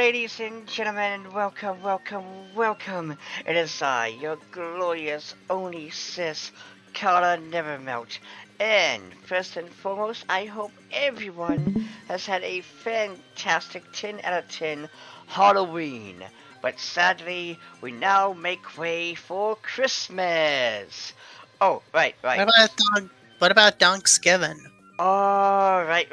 ladies and gentlemen, welcome. It is I, your glorious only sis, Carla Nevermelt. And first and foremost, I hope everyone has had a fantastic 10 out of 10 Halloween. But sadly, we now make way for Christmas. Oh, right. What about Thanksgiving? Oh, right.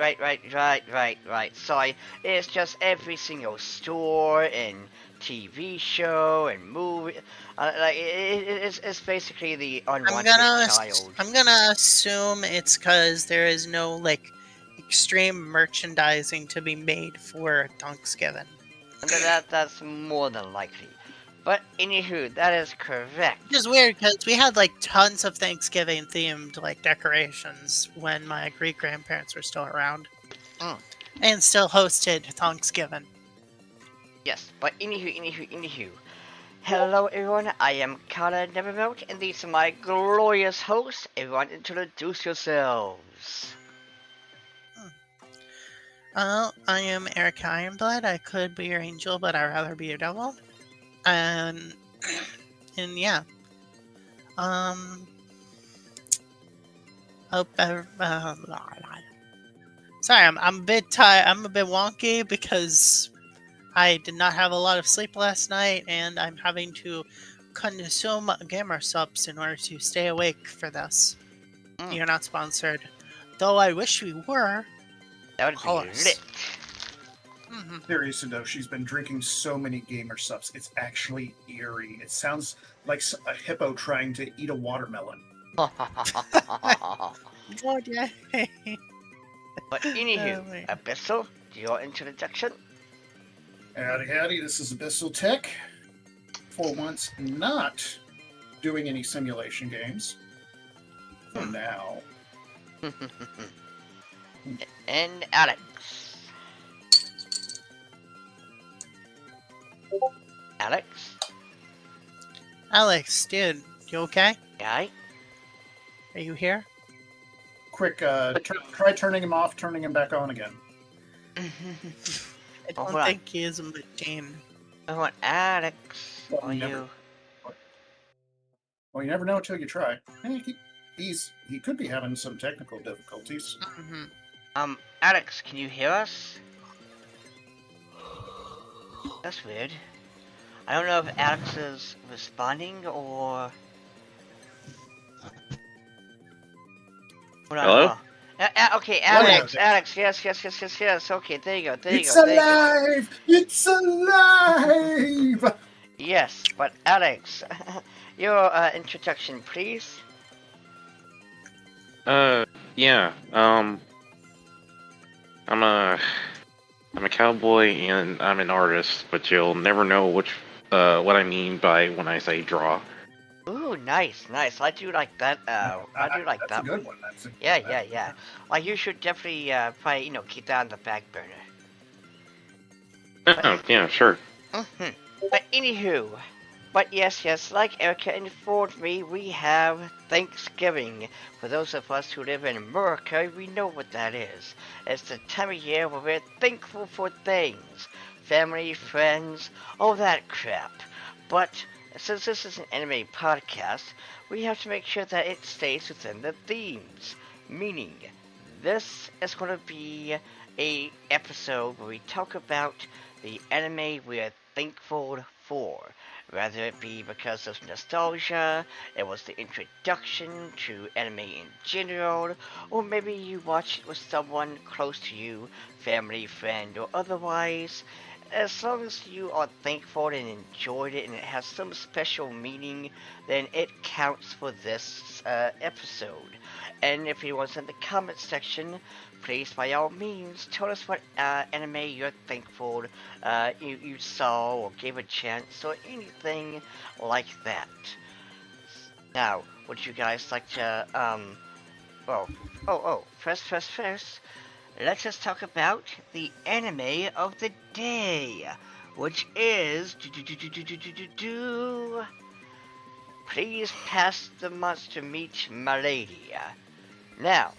Sorry, it's just every single store and TV show and movie. It's basically the unwanted child. I'm gonna assume it's because there is no extreme merchandising to be made for Thanksgiving. That's more than likely. But anywho, that is correct. Which is weird because we had tons of Thanksgiving themed decorations when my great grandparents were still around, and still hosted Thanksgiving. Yes, but anywho. Hello everyone, I am Carla Nevermelt, and these are my glorious hosts. Everyone introduce yourselves. I am Erica Ironblood. I could be your angel, but I'd rather be your devil. And yeah. Sorry, I'm a bit tired. I'm a bit wonky because I did not have a lot of sleep last night, and I'm having to consume gamer subs in order to stay awake for this. You're not sponsored, though I wish we were. That would Call be us. lit. Seriously though, she's been drinking so many gamer subs. It's actually eerie. It sounds like a hippo trying to eat a watermelon. Oh, yeah. But anywho, Abyssal, your introduction? Howdy, this is Abyssal Tech. For once, not doing any simulation games. For now. And Alex. Alex, dude, you okay? Guy? Are you here? Quick, try turning him off, turning him back on again. I don't think he is a machine. Oh, Alex, are you? Well, you never know until you try. He could be having some technical difficulties. Alex, can you hear us? That's weird. I don't know if Alex is responding or... Hello? Okay, Alex, yes. Okay, there you go. It's alive! It's alive! Yes, but Alex, your introduction, please. Yeah. I'm a cowboy and I'm an artist, but you'll never know what I mean by when I say draw. Ooh, nice. I do like that. I do like that's that a good one. Yeah. Like you should definitely probably keep that on the back burner. Oh, yeah, sure. But anywho, yes, like Erica informed me, we have Thanksgiving. For those of us who live in America, we know what that is. It's the time of year where we're thankful for things. Family, friends, all that crap. But since this is an anime podcast, we have to make sure that it stays within the themes. Meaning, this is going to be a episode where we talk about the anime we are thankful for. Whether it be because of nostalgia, it was the introduction to anime in general, or maybe you watched it with someone close to you, family, friend, or otherwise. As long as you are thankful and enjoyed it and it has some special meaning, then it counts for this episode. And if you want in the comment section, please by all means tell us what anime you're thankful you saw or gave a chance or anything like that. Now, would you guys like to first, let us talk about the anime of the day, which is Please Pass the Monster Meat, My Lady. Now,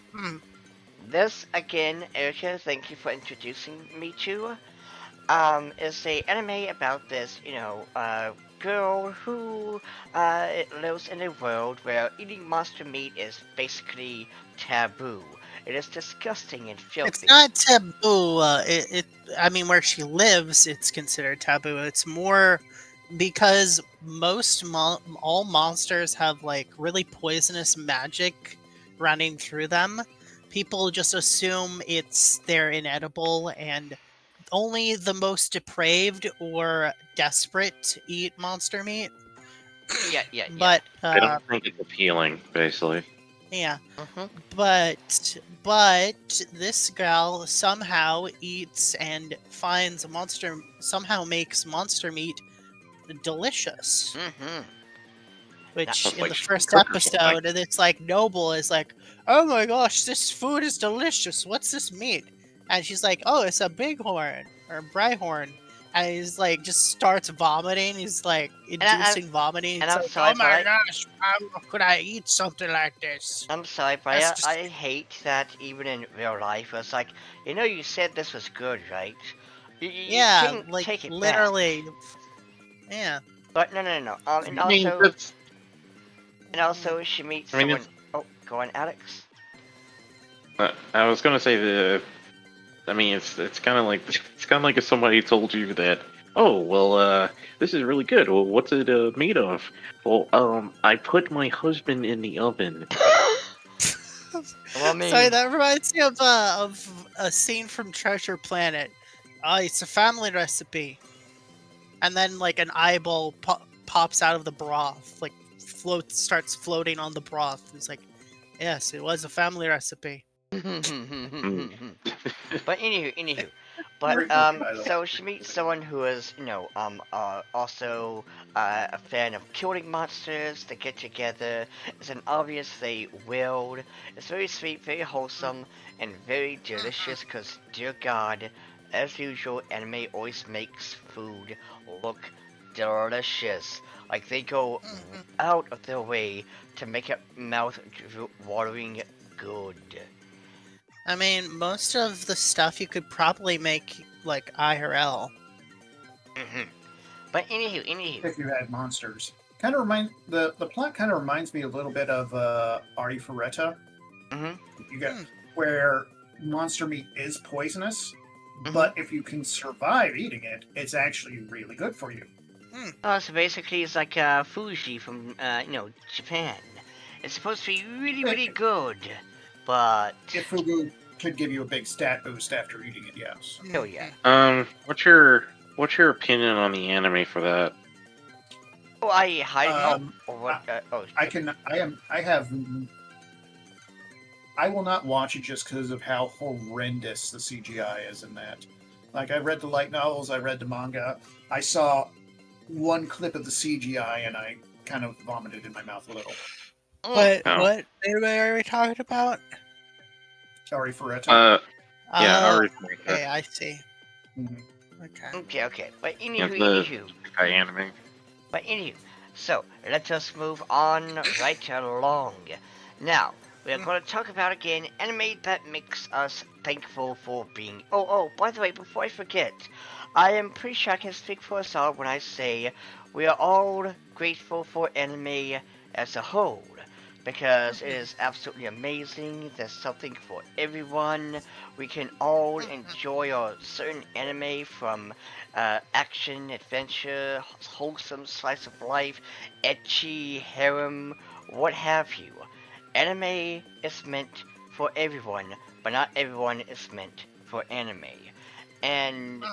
this again, Erica, thank you for introducing me to. is a anime about this, girl who lives in a world where eating monster meat is basically taboo. It is disgusting and It's filthy. not taboo. I mean, where she lives, it's considered taboo. It's more because all monsters have like really poisonous magic running through them. People just assume they're inedible, and only the most depraved or desperate eat monster meat. Yeah, yeah, yeah. But I don't think it's appealing, basically. yeah, Mm-hmm. but this gal somehow eats and finds a monster, somehow makes monster meat delicious. Mm-hmm. Which Sounds in like the she can first cook or something. episode, it's like Noble is like, "Oh my gosh, this food is delicious. What's this meat?" And she's like, "Oh, it's a bighorn or brihorn." And he's like, just starts vomiting. He's like And I, inducing vomiting. and He's I'm like, sorry, "Oh but my gosh, how could I eat something like this? I'm sorry, but That's I just hate that even in real life, it's like, you said this was good, right? You yeah, can't like take it back. literally, yeah." But no. And I mean, also, that's. she meets I mean, someone. Oh, go on, Alex. I was gonna say the. I mean, it's kind of like it's kind of like if somebody told you that. Oh well, this is really good. Well, what's it made of? Well, I put my husband in the oven. Well, I Sorry, mean, that reminds me of a scene from Treasure Planet. It's a family recipe, and then like an eyeball pops out of the broth, like starts floating on the broth. It's like, yes, it was a family recipe. Mm. but anywho, but Great movie, by the way. so she meets someone who is, also a fan of killing monsters. They get together. It's an obvious they willed. It's very sweet, very wholesome, and very delicious. Cause dear God, as usual, anime always makes food look delicious. Like they go out of their way to make it mouth-watering good. I mean, most of the stuff you could probably make like IRL. Hmm. But anywho. If you had monsters, kind of the plot kind of reminds me a little bit of Ari Ferretta. Hmm. You get Hmm. where monster meat is poisonous, but if you can survive eating it, it's actually really good for you. Oh, so basically, it's like Fuji from Japan. It's supposed to be really, really good, but If fugu could give you a big stat boost after eating it, yes. oh yeah. What's your opinion on the anime for that? Oh, I highly or what? I will not watch it just because of how horrendous the CGI is in that. Like, I read the light novels, I read the manga, I saw one clip of the CGI, and I kind of vomited in my mouth a little. What No. what anime are we talking about? Sorry, Ferretta. Yeah, Oh, Ari okay, I see. Mhm. Okay. Okay. But Yeah, anywho. the anime. But anywho, so let us move on right along. Now, we are going to talk about again anime that makes us thankful for being. Oh, by the way, before I forget, I am pretty sure I can speak for us all when I say we are all grateful for anime as a whole. Because it is absolutely amazing. There's something for everyone. We can all enjoy a certain anime from action, adventure, wholesome slice of life, etchy, harem, what have you. Anime is meant for everyone, but not everyone is meant for anime. And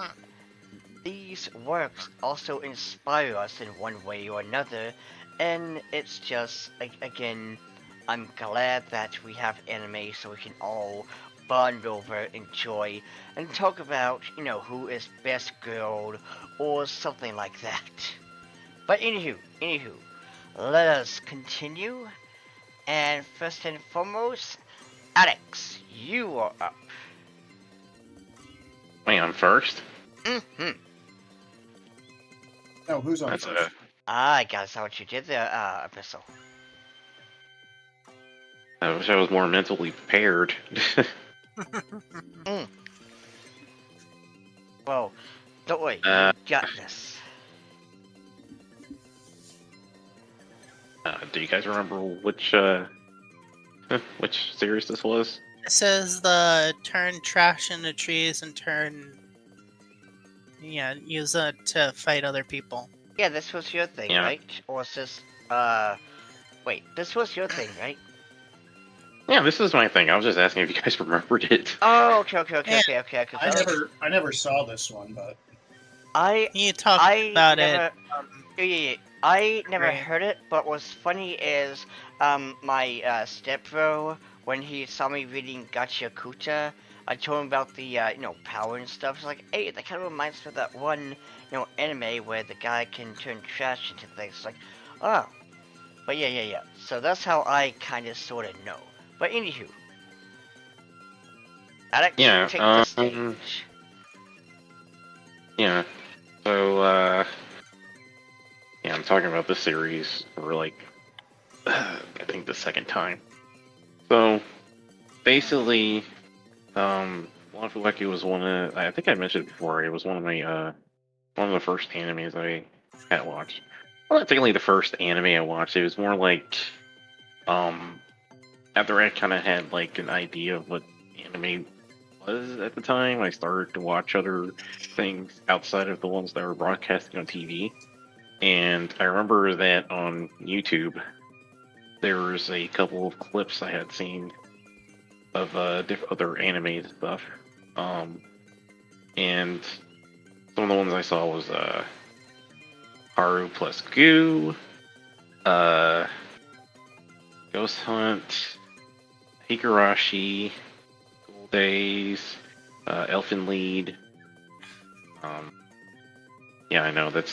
these works also inspire us in one way or another, and it's just, again, I'm glad that we have anime so we can all bond over, enjoy, and talk about, who is best girl or something like that. But anywho, let us continue. And first and foremost, Alex, you are up. Wait, I'm first. Mm-hmm. No, who's on That's first? I gotta saw what you did there, Epistle. I wish I was more mentally prepared. Well, Don't worry, Uh, you got this. Do you guys remember which which series this was? This is the turn trash into trees and use it to fight other people. Yeah, this was your thing, Yeah. right? Or was this, wait, this was your thing, right? Yeah, this is my thing. I was just asking if you guys remembered it. Oh, okay. Yeah. I never saw this one, but You talked I about never, it. yeah, I never Right. heard it, but what's funny is, my, stepbro, when he saw me reading Gacha Kuta, I told him about the, power and stuff. He's like, hey, that kind of reminds me of that one, anime where the guy can turn trash into things. It's like, oh. But yeah. So that's how I kind of sort of know. But anywho, Alex, Yeah, take the stage. Yeah. So, yeah, I'm talking about this series for like, I think the second time. So, basically, Wafuweki was I think I mentioned before, it was one of the first animes I had watched. Well, not technically the first anime I watched, it was more like, after I kind of had like an idea of what anime was at the time, I started to watch other things outside of the ones that were broadcasting on TV. And I remember that on YouTube, there was a couple of clips I had seen of other anime stuff. And some of the ones I saw was Haru plus Goo, uh, Ghost Hunt, Higurashi, School Days, Elfen Lied. Yeah, I know that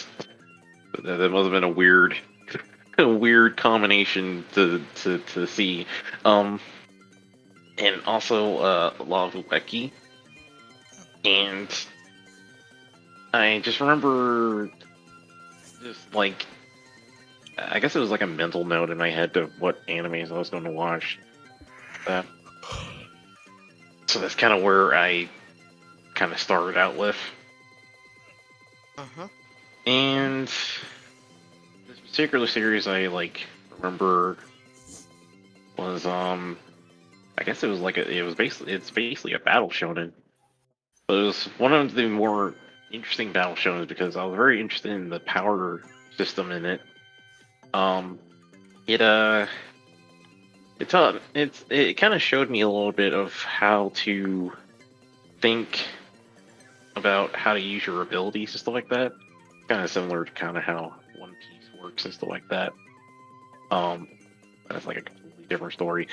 must have been a weird, a weird combination to see. And also Lavueki. And I just remember, just like, I guess it was like a mental note in my head of what animes I was going to watch. So that's kind of where I kind of started out with. And this particular series I like remember was I guess it was like it's basically a battle shonen. But it was one of the more interesting battle shonen because I was very interested in the power system in it. It kind of showed me a little bit of how to think about how to use your abilities and stuff like that. Kind of similar to kind of how One Piece works and stuff like that. That's like a completely different story.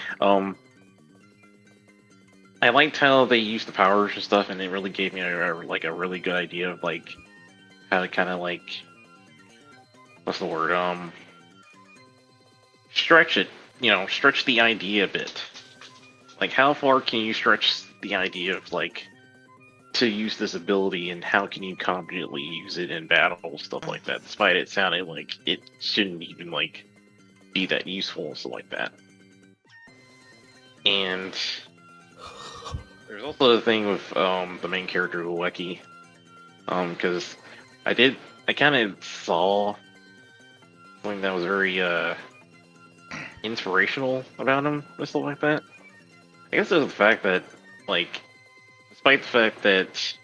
I liked how they used the powers and stuff, and it really gave me a really good idea of like how to kind of like, what's the word, stretch it, stretch the idea a bit. Like, how far can you stretch the idea of like to use this ability, and how can you competently use it in battle, stuff like that, despite it sounding like it shouldn't even like be that useful and stuff like that. And there's also the thing with the main character Ueki, because I kind of saw something that was very inspirational about him and stuff like that. I guess it was the fact that, like, despite the fact that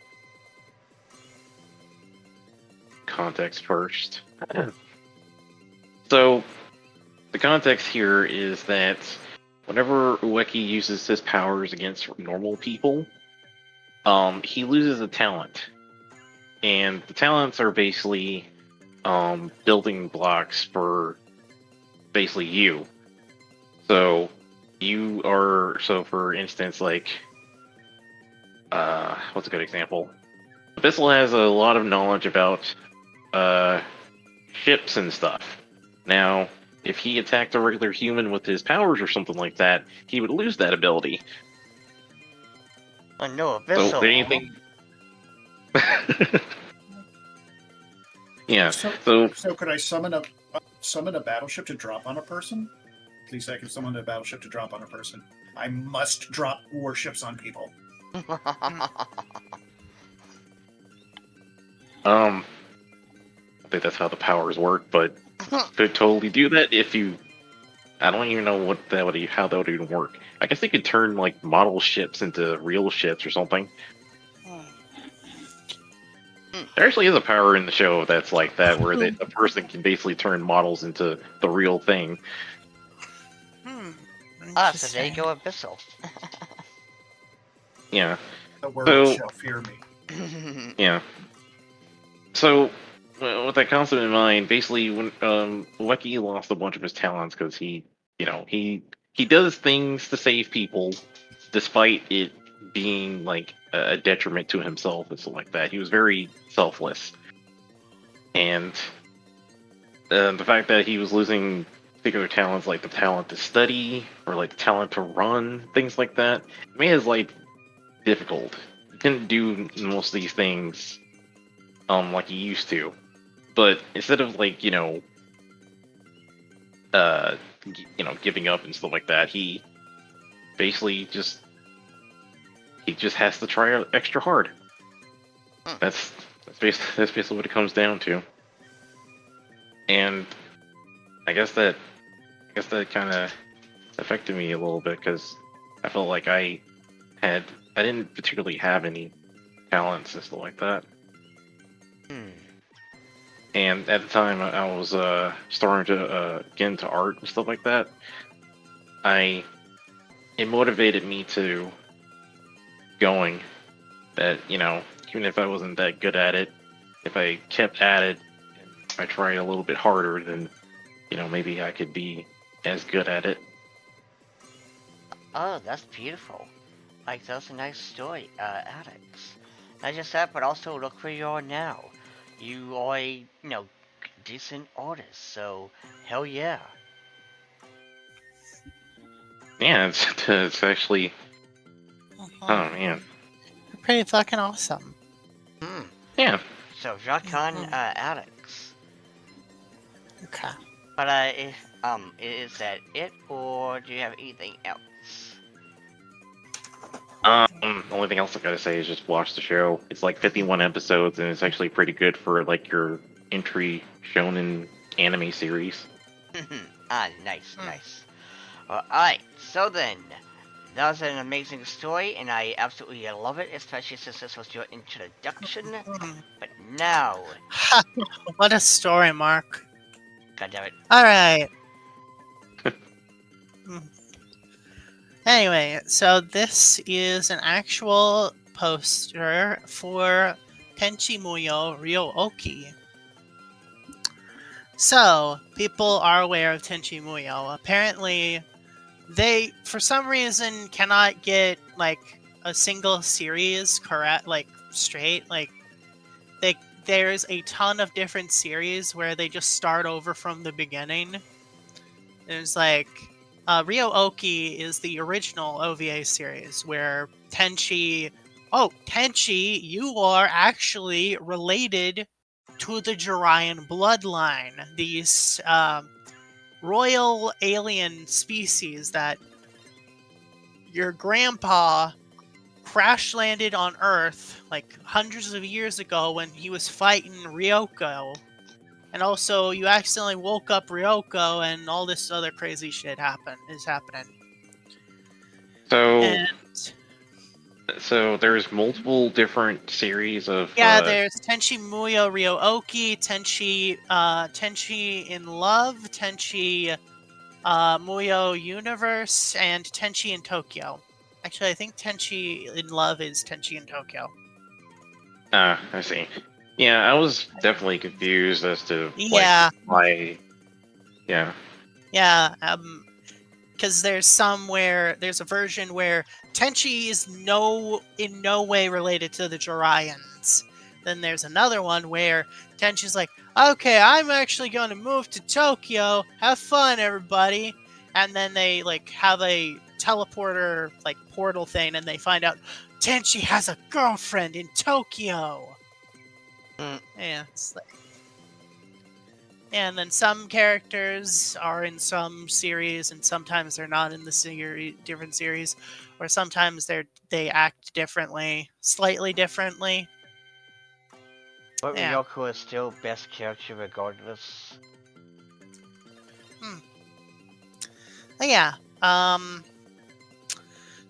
context first. So the context here is that whenever Ueki uses his powers against normal people, he loses a talent. And the talents are basically building blocks for basically you. So for instance, like, what's a good example? Abyssal has a lot of knowledge about ships and stuff. Now, if he attacked a regular human with his powers or something like that, he would lose that ability. I know, Abyssal. So anything. Yeah. So could I summon a battleship to drop on a person? At least I can summon a battleship to drop on a person. I must drop warships on people. Um, I think that's how the powers work, but could totally do that if you. I don't even know how that would even work. I guess they could turn like model ships into real ships or something. There actually is a power in the show that's like that, where a person can basically turn models into the real thing. So there you Interesting. go, Abyssal. Yeah. The world So shall fear me. yeah. So with that concept in mind, basically when Lucky lost a bunch of his talents because he does things to save people, despite it being like a detriment to himself and stuff like that. He was very selfless, and the fact that he was losing particular talents like the talent to study or like the talent to run, things like that, made his life difficult. He couldn't do most of these things like he used to. But instead of like giving up and stuff like that, he basically just has to try extra hard. That's basically what it comes down to. And I guess that kind of affected me a little bit because I felt like I didn't particularly have any talents and stuff like that. And at the time, I was starting to get into art and stuff like that. It motivated me to going. That even if I wasn't that good at it, if I kept at it and I tried a little bit harder, then maybe I could be as good at it. Oh, that's beautiful. Like, that's a nice story, Alex. Not just that, but also look where you are now. You are a, decent artist, so hell yeah. Yeah, it's actually. Oh man. You're pretty fucking awesome. Yeah. So, Rakan, Alex. Okay. But, is that it, or do you have anything else? The only thing else I gotta say is just watch the show. It's like 51 episodes, and it's actually pretty good for like your entry shonen anime series. Nice, nice. Well, alright, so then, that was an amazing story, and I absolutely love it, especially since this was your introduction. But now, What a story, Mark. goddammit. Alright. Anyway, so this is an actual poster for Tenchi Muyo Ryo-Oki. So, people are aware of Tenchi Muyo. Apparently, they, for some reason, cannot get, like, a single series correct, like, straight. Like, there's a ton of different series where they just start over from the beginning. There's, like, Ryo-Oki is the original OVA series where Tenchi... Oh, Tenchi, you are actually related to the Jiraiyan bloodline. These royal alien species that your grandpa crash landed on Earth like hundreds of years ago when he was fighting Ryoko. And also, you accidentally woke up Ryoko, and all this other crazy shit is happening. So, And so there's multiple different series of. yeah, there's Tenchi Muyo Ryo-Oki, Tenchi in Love, Tenchi Muyo Universe, and Tenchi in Tokyo. Actually, I think Tenchi in Love is Tenchi in Tokyo. I see. Yeah, I was definitely confused as to Yeah. why. Yeah. Yeah, because there's a version where Tenchi is in no way related to the Jiraians. Then there's another one where Tenchi's like, okay, I'm actually going to move to Tokyo. Have fun, everybody. And then they like have a teleporter like portal thing, and they find out Tenchi has a girlfriend in Tokyo. Yeah, it's like. And then some characters are in some series, and sometimes they're not in the different series, or sometimes they act differently, slightly differently. But Yeah. Ryoko is still best character regardless. But yeah.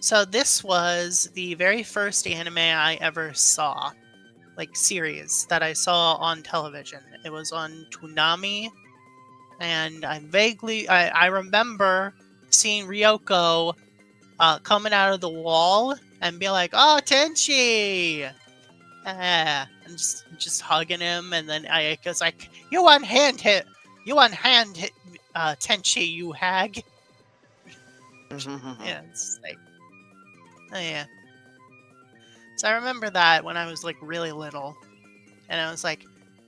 So this was the very first anime I ever saw, like series that I saw on television. It was on Toonami, and I remember seeing Ryoko coming out of the wall and be like, "Oh, Tenchi!" And just hugging him, and then Ayaka's like, "You unhand hit, Tenchi, you hag." Yeah, it's like, oh yeah. So I remember that when I was like really little, and I was like,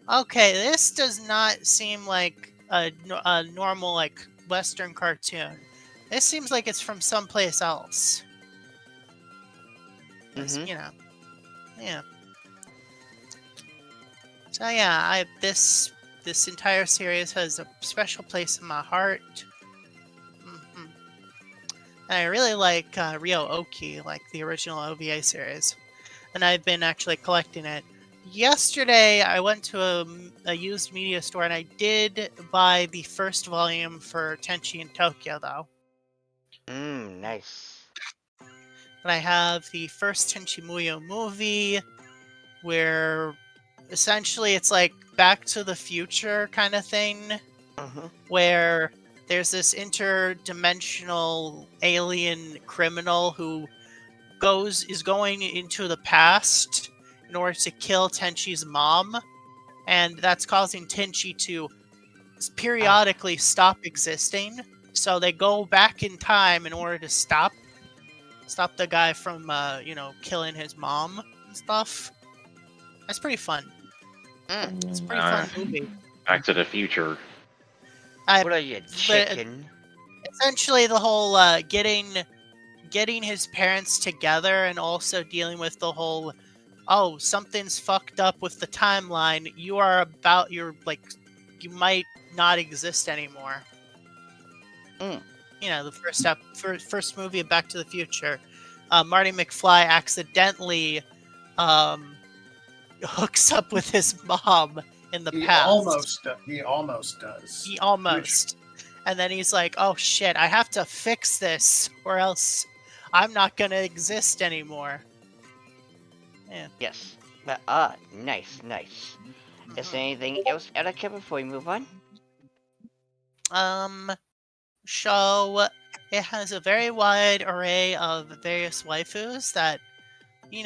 okay, this does not seem like a normal like Western cartoon. This seems like it's from someplace else. 'Cause, Mhm. you know, yeah. So yeah, this entire series has a special place in my heart. hmm And I really like Ryo Oki, like the original OVA series, and I've been actually collecting it. Yesterday, I went to a used media store and I did buy the first volume for Tenchi in Tokyo, though. Nice. And I have the first Tenchi Muyo movie, where essentially it's like Back to the Future kind of thing, Mhm. where there's this interdimensional alien criminal who is going into the past in order to kill Tenchi's mom, and that's causing Tenchi to periodically stop existing. So they go back in time in order to stop the guy from killing his mom and stuff. That's pretty fun. It's a pretty fun movie. Back to the Future. What are you, But chicken? essentially, the whole getting his parents together and also dealing with the whole, oh, something's fucked up with the timeline. You're like, you might not exist anymore. You know, the first movie of Back to the Future, Marty McFly accidentally hooks up with his mom in the past. He almost does. He almost. And then he's like, oh shit, I have to fix this or else I'm not gonna exist anymore. Yeah. Yes. But, nice. Is there anything else, Erica, before we move on? So it has a very wide array of various waifus that, you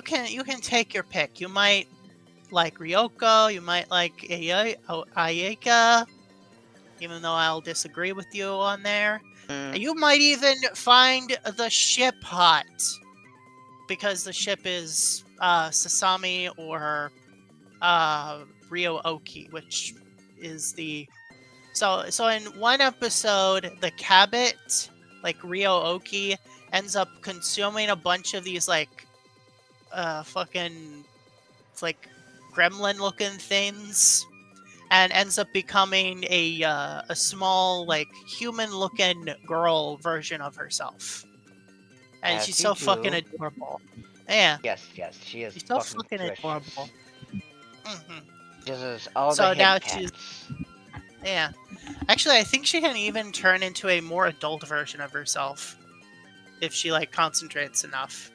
can take your pick. You might like Ryoko, you might like Ayaka, even though I'll disagree with you on there. You might even find the ship hot, because the ship is Sasami or Ryo Oki, which is the... So in one episode, the Cabot, like Ryo Oki, ends up consuming a bunch of these like fucking like gremlin-looking things, and ends up becoming a small like human-looking girl version of herself, and As she's you so do. fucking adorable. Yeah, Yes, she is she's so fucking fucking precious. adorable. hmm This is all So the now head she's- pats. Yeah, actually, I think she can even turn into a more adult version of herself if she like concentrates enough.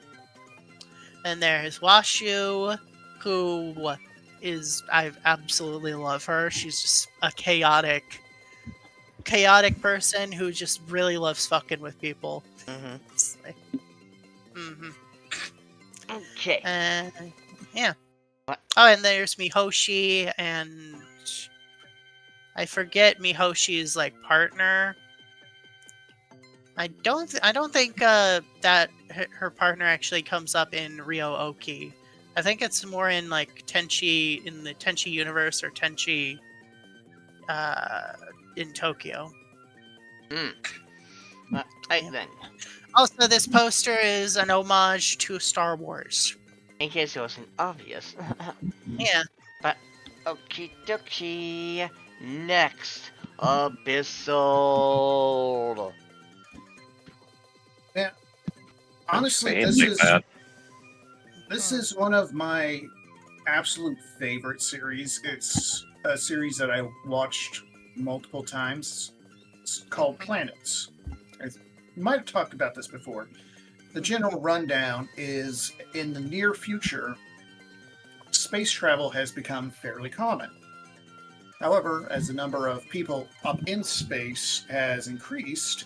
And there's Washu, who I absolutely love her. She's just a chaotic person who just really loves fucking with people. It's like, Okay. Yeah. What? Oh, and there's Mihoshi, and I forget Mihoshi's like partner. I don't think that her partner actually comes up in Ryo Oki. I think it's more in like Tenchi, in the Tenchi universe, or Tenchi in Tokyo. Right then. Also, this poster is an homage to Star Wars. In case it wasn't obvious. Yeah. But okie dokie. Next, Abyssal. Honestly, Saying like that. this is one of my absolute favorite series. It's a series that I watched multiple times. It's called Planets. I might have talked about this before. The general rundown is in the near future, space travel has become fairly common. However, as the number of people up in space has increased,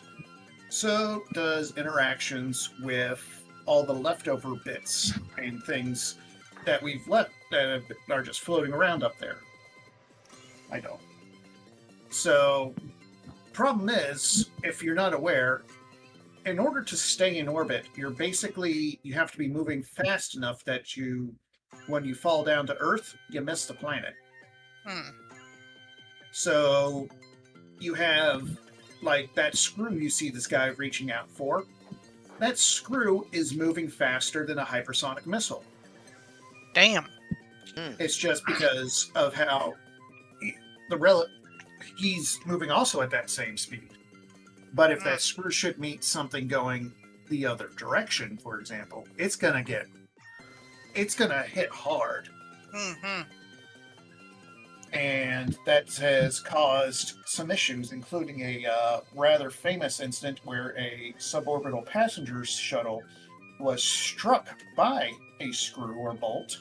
so does interactions with all the leftover bits and things that we've left that are just floating around up there. I don't. So, problem is, if you're not aware, in order to stay in orbit, you have to be moving fast enough that when you fall down to Earth, you miss the planet. Hmm. So you have like that screw you see this guy reaching out for. That screw is moving faster than a hypersonic missile. Damn. It's just because of how he's moving also at that same speed. But if that screw should meet something going the other direction, for example, it's gonna hit hard. Mm-hmm. And that has caused some issues, including a rather famous incident where a suborbital passenger shuttle was struck by a screw or bolt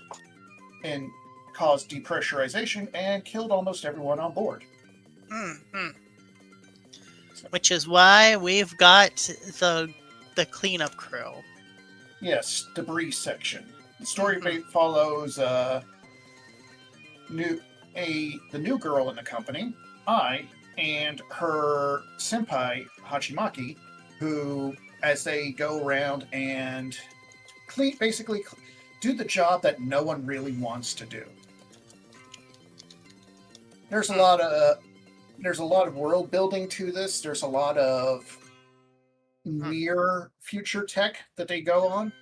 and caused depressurization and killed almost everyone on board. Mm-hmm. Which is why we've got the cleanup crew. Yes, debris section. The story follows the new girl in the company, and her senpai Hachimaki, who, as they go around and basically do the job that no one really wants to do. There's a lot of world building to this. There's a lot of near future tech that they go on.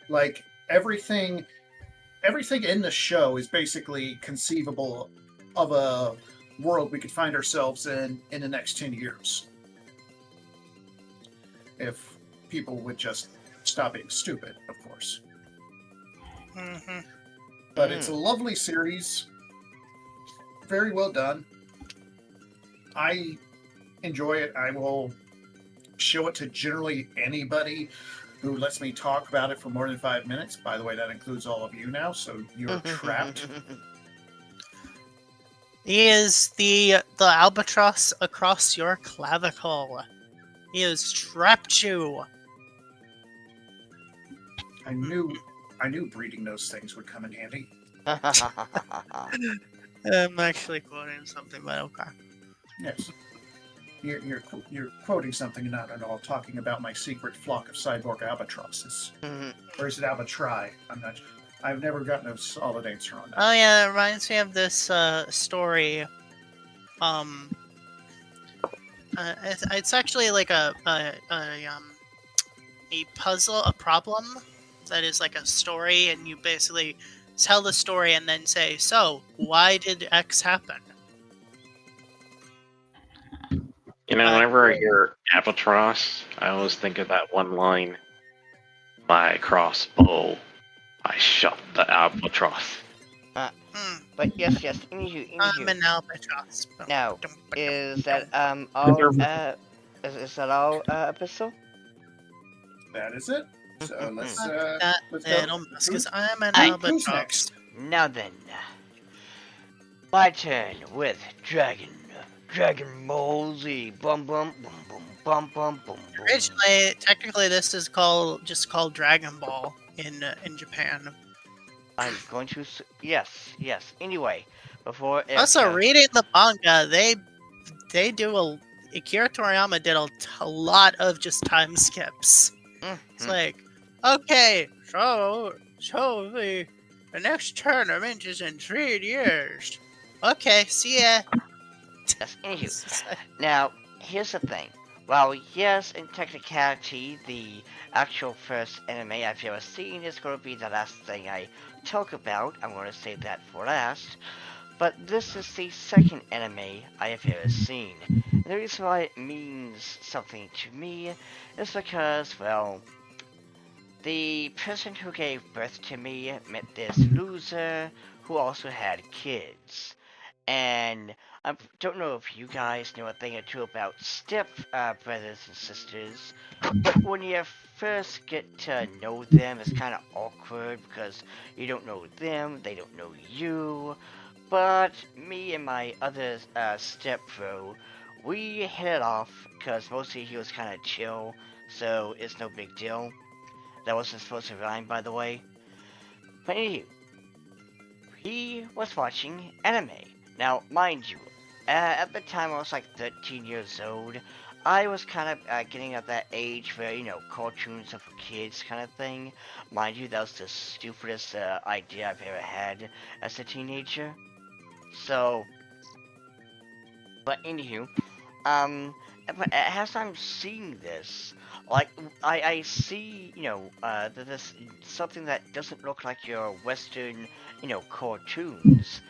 Like everything in the show is basically conceivable of a world we could find ourselves in the next 10 years. If people would just stop being stupid, of course. Mm-hmm. But it's a lovely series. Very well done. I enjoy it. I will show it to generally anybody who lets me talk about it for more than 5 minutes. By the way, that includes all of you now, so you're trapped. He is the albatross across your clavicle. He has trapped you. I knew breeding those things would come in handy. I'm actually quoting something, but okay. Yes. You're quoting something, not at all talking about my secret flock of cyborg albatrosses. Or is it albatri? I've never gotten a solid answer on that. Oh yeah, it reminds me of this story. It's actually like a puzzle, a problem that is like a story, and you basically tell the story and then say, so why did X happen? Whenever I hear albatross, I always think of that one line: "My crossbow, I shot the albatross." But yes, anywho. I'm an albatross. Now, is that all? Is that all, episode? That is it. So let's go. Because I'm an Who's albatross. next? Now then, my turn with Dragon Ball Z. Bum bum bum bum bum bum bum. Originally, technically, this is just called Dragon Ball in Japan. I'm going to yes. Anyway, before Also, reading the manga, they do Akira Toriyama did a lot of just time skips. It's like, okay, so the next tournament is in 3 years. Okay, see ya. Yes, anywho. Now, here's the thing. Well, yes, in technicality, the actual first anime I've ever seen is going to be the last thing I talk about. I'm going to save that for last. But this is the second anime I have ever seen. And the reason why it means something to me is because, well, the person who gave birth to me met this loser who also had kids. And I don't know if you guys know a thing or two about step brothers and sisters, but when you first get to know them, it's kind of awkward because you don't know them, they don't know you. But me and my other step bro, we hit it off because mostly he was kind of chill, so it's no big deal. That wasn't supposed to rhyme, by the way. But anyway, he was watching anime. Now, mind you, at the time I was like 13 years old. I was kind of getting at that age where, cartoons are for kids kind of thing. Mind you, that was the stupidest idea I've ever had as a teenager. So, but anywho, but as I'm seeing this, like I see, that this something that doesn't look like your Western, cartoons,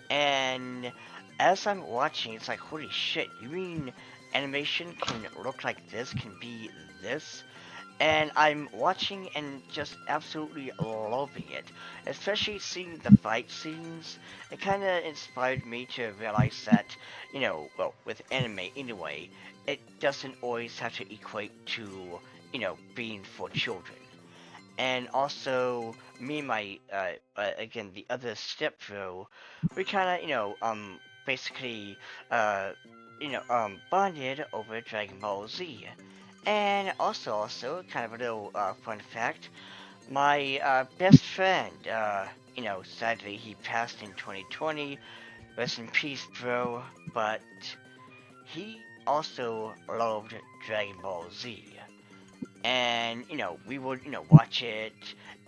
and as I'm watching, it's like, holy shit! You mean animation can look like this? Can be this? And I'm watching and just absolutely loving it, especially seeing the fight scenes. It kind of inspired me to realize that, well, with anime anyway, it doesn't always have to equate to, being for children. And also, me and my, again, the other stepbro, we kind of, basically, bonded over Dragon Ball Z. And also, kind of a little fun fact, my best friend, sadly he passed in 2020. Rest in peace, bro. But he also loved Dragon Ball Z. And, we would, watch it.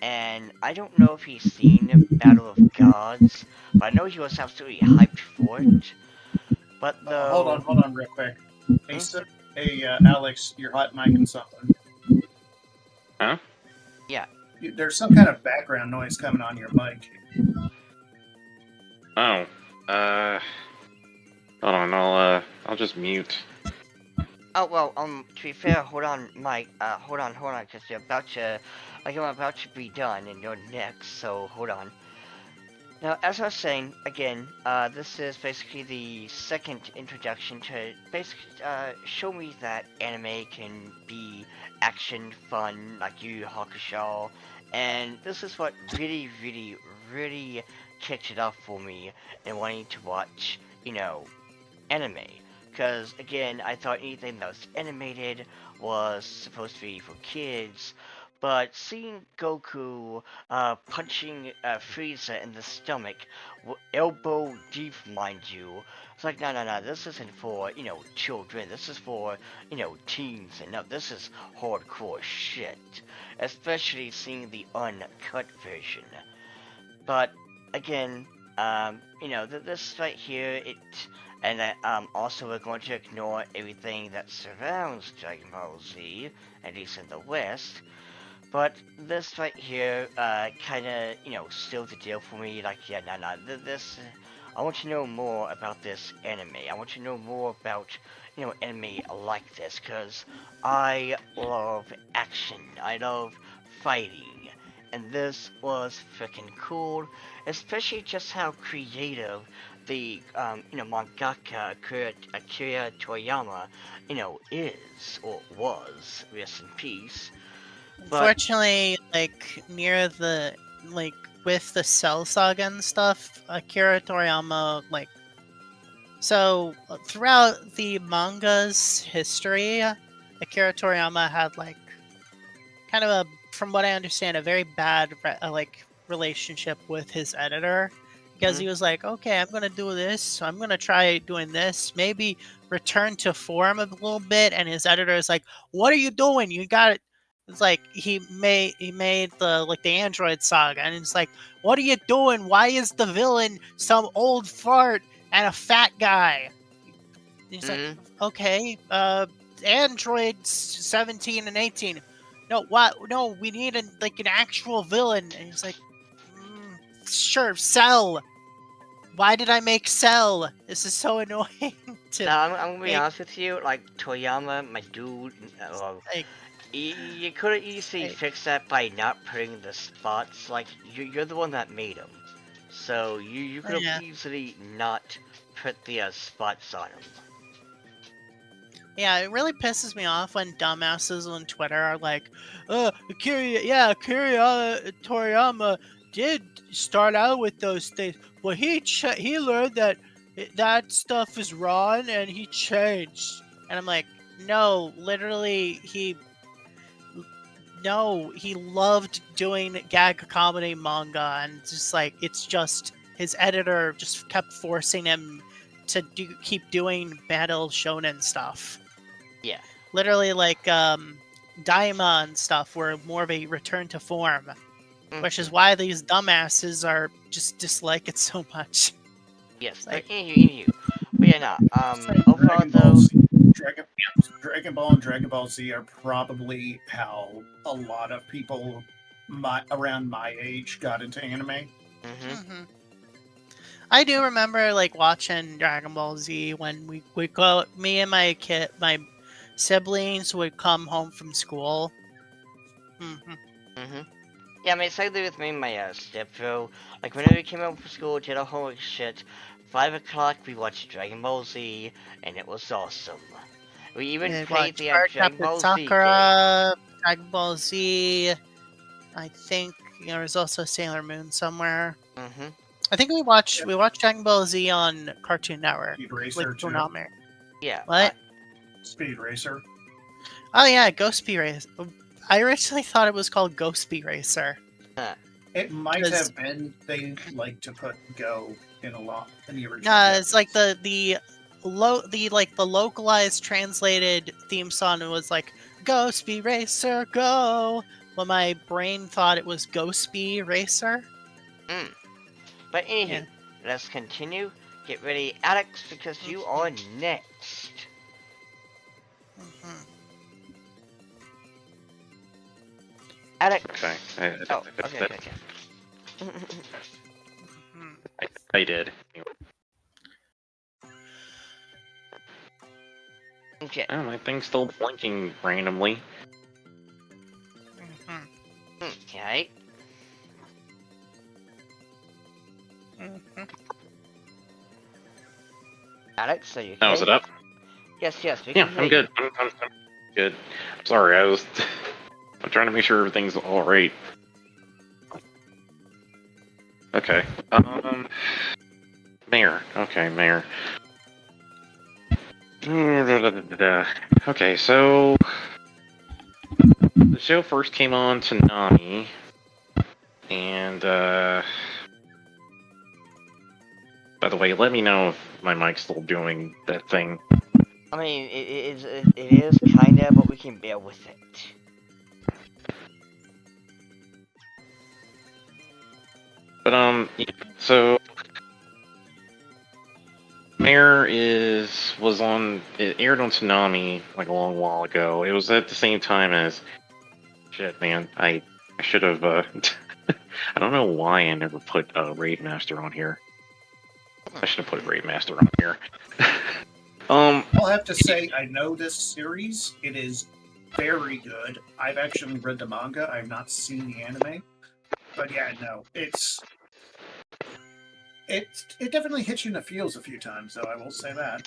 And I don't know if he's seen Battle of Gods, but I know he was absolutely hyped for it. But though. Hold on, real quick. Hey, Alex, you're hot micing something. Huh? Yeah. There's some kind of background noise coming on your mic. Oh. Hold on, I'll just mute. Oh, well, to be fair, hold on, Mike, hold on, because I'm about to be done, and you're next, so hold on. Now, as I was saying, again, this is basically the second introduction to basically, show me that anime can be action, fun, like Yu Yu Hakusho, and this is what really, really, really kicked it off for me in wanting to watch, anime. Because, again, I thought anything that was animated was supposed to be for kids, but seeing Goku punching Frieza in the stomach, elbow deep, mind you, it's like, no, this isn't for, children, this is for, teens, and no, this is hardcore shit. Especially seeing the uncut version. But, again, this right here, and also we're going to ignore everything that surrounds Dragon Ball Z, at least in the West. But this right here, kind of, sealed the deal for me. Like, yeah, this, I want to know more about this anime. I want to know more about, anime like this, because I love action. I love fighting. And this was freaking cool, especially just how creative the mangaka Akira Toriyama, is or was. Rest in peace. But Unfortunately, with the Cell Saga and stuff, Akira Toriyama, throughout the manga's history, Akira Toriyama had, kind of from what I understand, a very bad, relationship with his editor. Because he was like, okay, I'm going to do this, so I'm going to try doing this, maybe return to form a little bit, and his editor is like, what are you doing? You got it. It's like he made the Android Saga, and it's like, what are you doing? Why is the villain some old fart and a fat guy? And he's like, okay, Android 17 and 18. No, what? No, we need an actual villain. And he's like, sure, Cell. Why did I make Cell? This is so annoying. Now, I'm gonna be honest with you, like, Toriyama, my dude, You could have easily Like, fixed that by not putting the spots. Like you're the one that made them, so you could yeah. have easily not put the spots on them. Yeah, it really pisses me off when dumbasses on Twitter are like, Akira Toriyama did start out with those things, but he learned that that stuff is wrong and he changed." And I'm like, "No, literally, he loved doing gag comedy manga, and just like it's just his editor just kept forcing him to keep doing battle shonen stuff." Yeah. Literally, like Daima and stuff were more of a return to form, which is Mhm. why these dumbasses are just dislike it so much. Yes, It's but like, anywho. But yeah, no. it's like Overall Dragon Ball though, Z, Dragon Ball and Dragon Ball Z are probably how a lot of people around my age got into anime. hmm mhm. I do remember like watching Dragon Ball Z when we would go. Me and my siblings would come home from school. Hmm. hmm Yeah, I mean, same thing with me and my stepbro. Like, whenever we came home from school, did our homework shit, 5 o'clock, we watched Dragon Ball Z, and it was awesome. We even We played watched the Dragon Cardcaptor Ball Z game. Sakura, Dragon Ball Z. I think there was also Sailor Moon somewhere. hmm I think we watched Dragon Ball Z on Cartoon Network Speed with Racer too. Toonami. Yeah, What? Speed Racer. Oh yeah, Ghost Speed Racer. I originally thought it was called Ghost Speed Racer. It might 'Cause- have been they like to put Go in a lot in the original. It's like the localized translated theme song was like Go Speed Racer Go. But my brain thought it was Ghost Speed Racer. but anywho, Yeah. let's continue. Get ready, Alex, because you are next. Mhm. Alex. Okay. Oh, okay. Mhm. I did. Okay. Oh, my thing's still blinking randomly. Mhm. Okay. Mhm. Alex, are you okay? Oh, is it up? Yes, we Yeah, can hear I'm you. good. I'm good. I'm sorry, I'm trying to make sure everything's all right. Okay. Mayor. Okay, Mayor. Okay, so the show first came on Toonami, and by the way, let me know if my mic's still doing that thing. I mean, it is kinda, but we can bear with it. But yeah, so Mayor it aired on Toonami like a long while ago. It was at the same time as shit, man. I should have I don't know why I never put Raid Master on here. I should have put Raid Master on here. I'll have to say I know this series. It is very good. I've actually read the manga. I've not seen the anime. But yeah, no, it definitely hits you in the feels a few times, though. I will say that.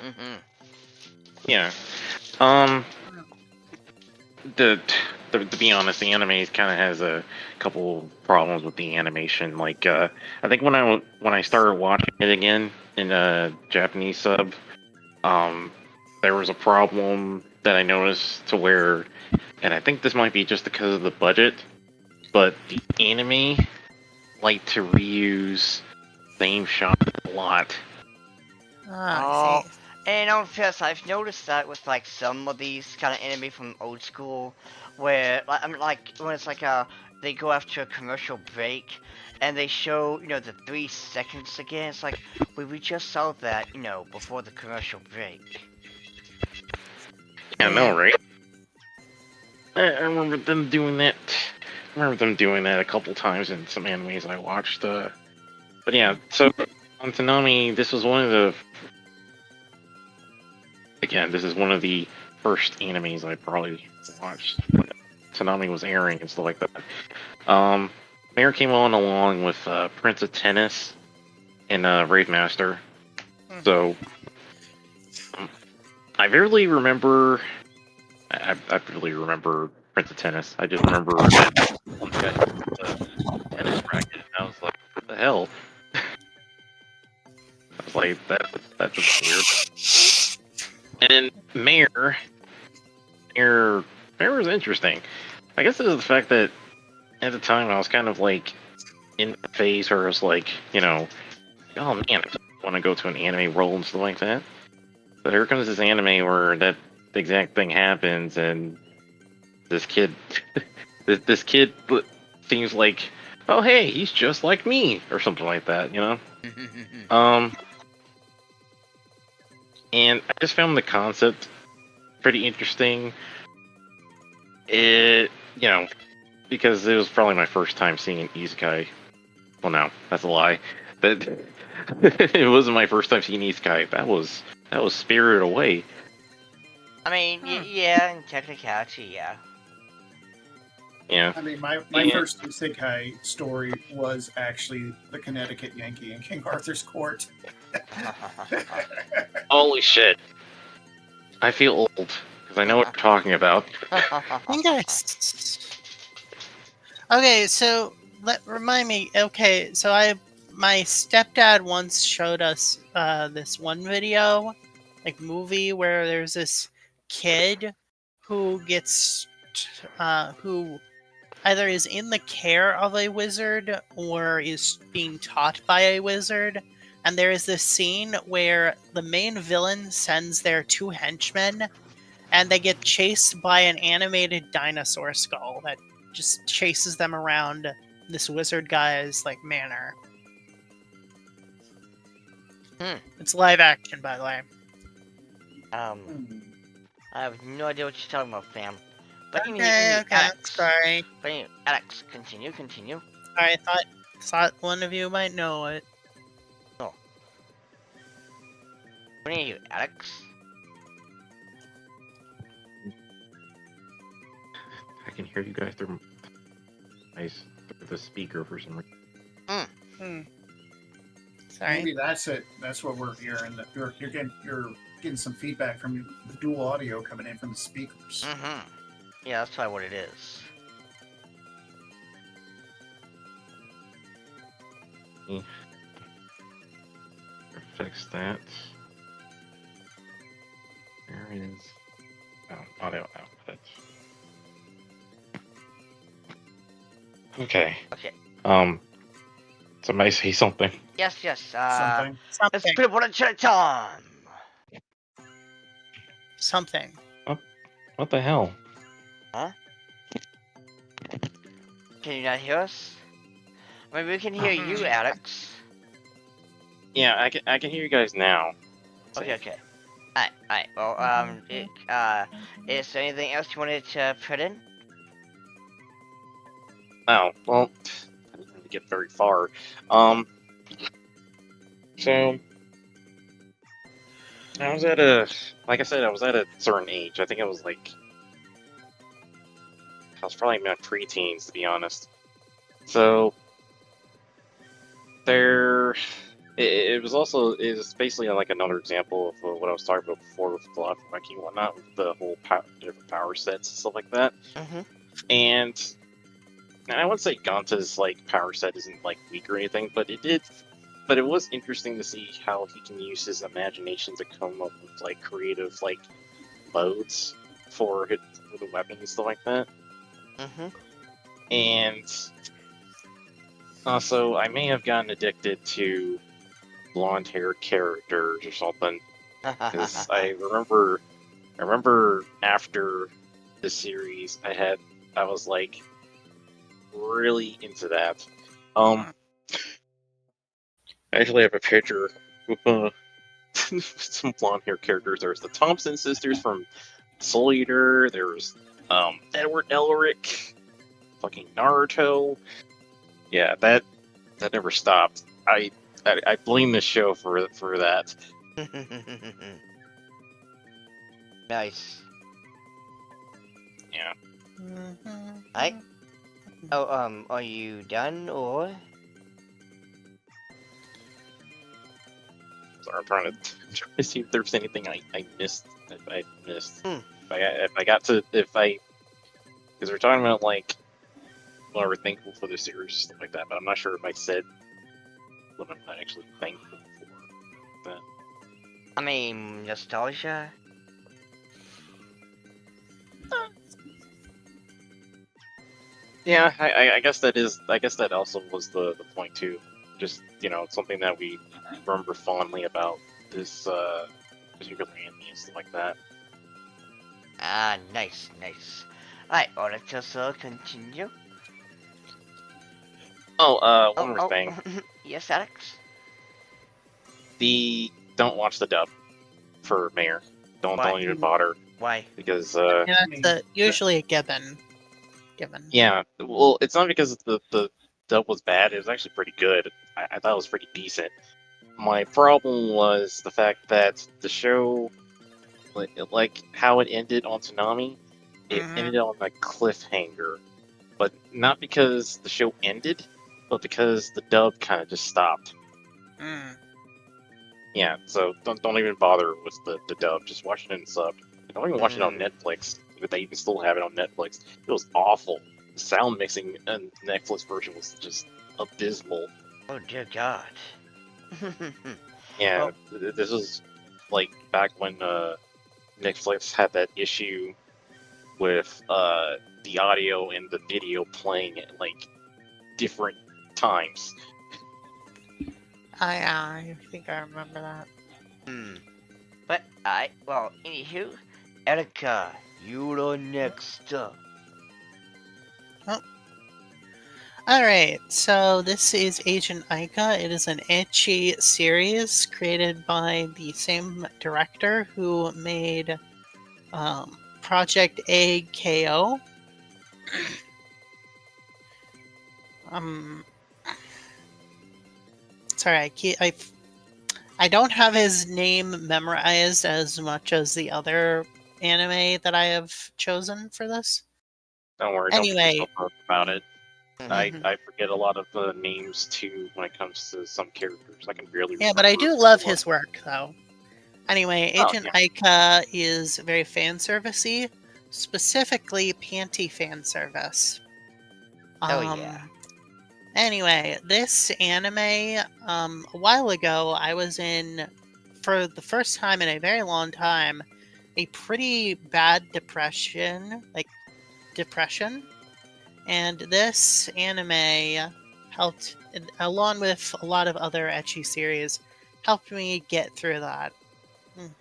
Mm-hmm. Yeah. To be honest, the anime kind of has a couple problems with the animation. Like, I think when I started watching it again in a Japanese sub, there was a problem that I noticed to where, and I think this might be just because of the budget, but the anime like to reuse same shot a lot. I see. And yes, I've noticed that with like some of these kind of anime from old school, where like I mean, like when it's like they go after a commercial break, and they show the 3 seconds again. It's like we just saw that before the commercial break. Yeah, no, right? I remember them doing that. I remember them doing that a couple times in some animes I watched. But yeah, so on Toonami, this is one of the first animes I probably watched when Tsunami was airing and stuff like that. Mayor came on along with Prince of Tennis and Raid Master. So I barely remember. I barely remember Prince of Tennis. I just remember that one guy with the tennis racket, and I was like, "What the hell?" I was like, "That's just weird." And then Mayor was interesting. I guess it was the fact that at the time I was kind of like in the phase where I was like, oh man, I just want to go to an anime world and stuff like that. But here comes this anime where that exact thing happens, and this kid, this kid seems like, oh hey, he's just like me, or something like that, And I just found the concept pretty interesting. Because it was probably my first time seeing an isekai. Well, no, that's a lie. But it wasn't my first time seeing isekai. That was Spirited Away. I mean, yeah, in technicality, yeah. Yeah. I mean, my first isekai story was actually the Connecticut Yankee in King Arthur's Court. Holy shit. I feel old, because I know what you're talking about. You guys. Okay, so remind me. Okay, so my stepdad once showed us this one video, like movie, where there's this kid who gets who either is in the care of a wizard or is being taught by a wizard. And there is this scene where the main villain sends their two henchmen, and they get chased by an animated dinosaur skull that just chases them around this wizard guy's manor. It's live action, by the way. I have no idea what you're talking about, fam. But Okay, Alex, sorry. But anyway, Alex, continue. I thought one of you might know it. Oh. What are you, Alex? I can hear you guys through the speaker for some reason. Sorry. Maybe that's it. That's what we're hearing. That you're getting some feedback from the dual audio coming in from the speakers. Yeah, that's probably what it is. Fix that. There is audio output. Okay. Somebody say something. Yes. Something. It's people to chat time. Something. What the hell? Huh? Can you not hear us? I mean, we can hear you, Alex. Yeah, I can hear you guys now. Okay. Alright. Well, is there anything else you wanted to put in? Oh, well, I didn't really get very far. So I was at like I said, I was at a certain age. I think I was probably in my pre-teens, to be honest. So it was basically like another example of what I was talking about before with the life wrecking and whatnot, with the whole different power sets and stuff like that. And I wouldn't say Ganta's power set isn't weak or anything, but it was interesting to see how he can use his imagination to come up with creative modes for the weapons and stuff like that. And also, I may have gotten addicted to blonde-haired characters or something, because I remember after the series, I was really into that. I actually have a picture with some blonde-haired characters. There's the Thompson sisters from Soul Eater. There's Edward Elric, fucking Naruto. Yeah, that never stopped. I blame this show for that. Nice. Yeah. I. Oh, are you done or? So I'm trying to see if there's anything I missed. If I missed. Hmm. Because we're talking about like what we're thankful for the series, stuff like that. But I'm not sure if I said what I'm actually thankful for. That. I mean, nostalgia. Yeah, I guess that is. I guess that also was the point too. Just something that we remember fondly about this particular anime and stuff like that. Ah, nice, nice. Alright, well, let's just continue. Oh, one Oh, more oh, thing. yes, Alex? Don't watch the dub for Mayor. Don't Why? even bother Why? because Yeah, that's usually a given. yeah. Well, it's not because the dub was bad. It was actually pretty good. I thought it was pretty decent. My problem was the fact that the show, like how it ended on Tsunami, it Mhm. ended on a cliffhanger. But not because the show ended, but because the dub kind of just stopped. Mm. Yeah, so don't even bother with the dub. Just watch it in sub. Don't even watch it on Mm. Netflix. If they even still have it on Netflix, it was awful. The sound mixing in the Netflix version was just abysmal. Oh, dear God. Yeah, Well, this was like back when Netflix had that issue with the audio and the video playing at like different times. I think I remember that. but well, anywho, Erica, you're next up. Alright, so this is Agent Aika. It is an ecchi series created by the same director who made Project AKO. Um, sorry, I don't have his name memorized as much as the other anime that I have chosen for this. Don't worry, don't beat Anyway, yourself up about it. I Mhm. forget a lot of names too when it comes to some characters. I can barely yeah, but I remember. do love his work though. Anyway, Oh, Agent yeah. Aika is very fan servicey, specifically panty fan service. Oh, yeah. Anyway, this anime, a while ago, I was in, for the first time in a very long time, a pretty bad depression. And this anime helped, along with a lot of other ecchi series, helped me get through that. Mhm.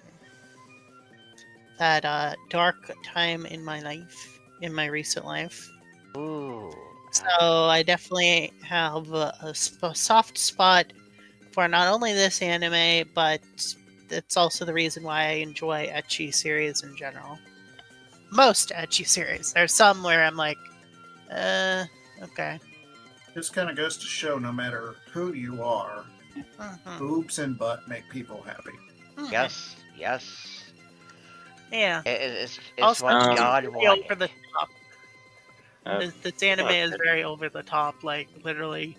That dark time in my life, in my recent life. Ooh. So I definitely have a soft spot for not only this anime, but it's also the reason why I enjoy ecchi series in general. Most ecchi series. There's some where I'm like, okay. This kind of goes to show no matter who you are, Mhm. boobs and butt make people happy. Mhm. Yes, yes. Yeah. It's Also, what it's Um, God very wanted. over the top. uh, This anime is very over the top. Like literally,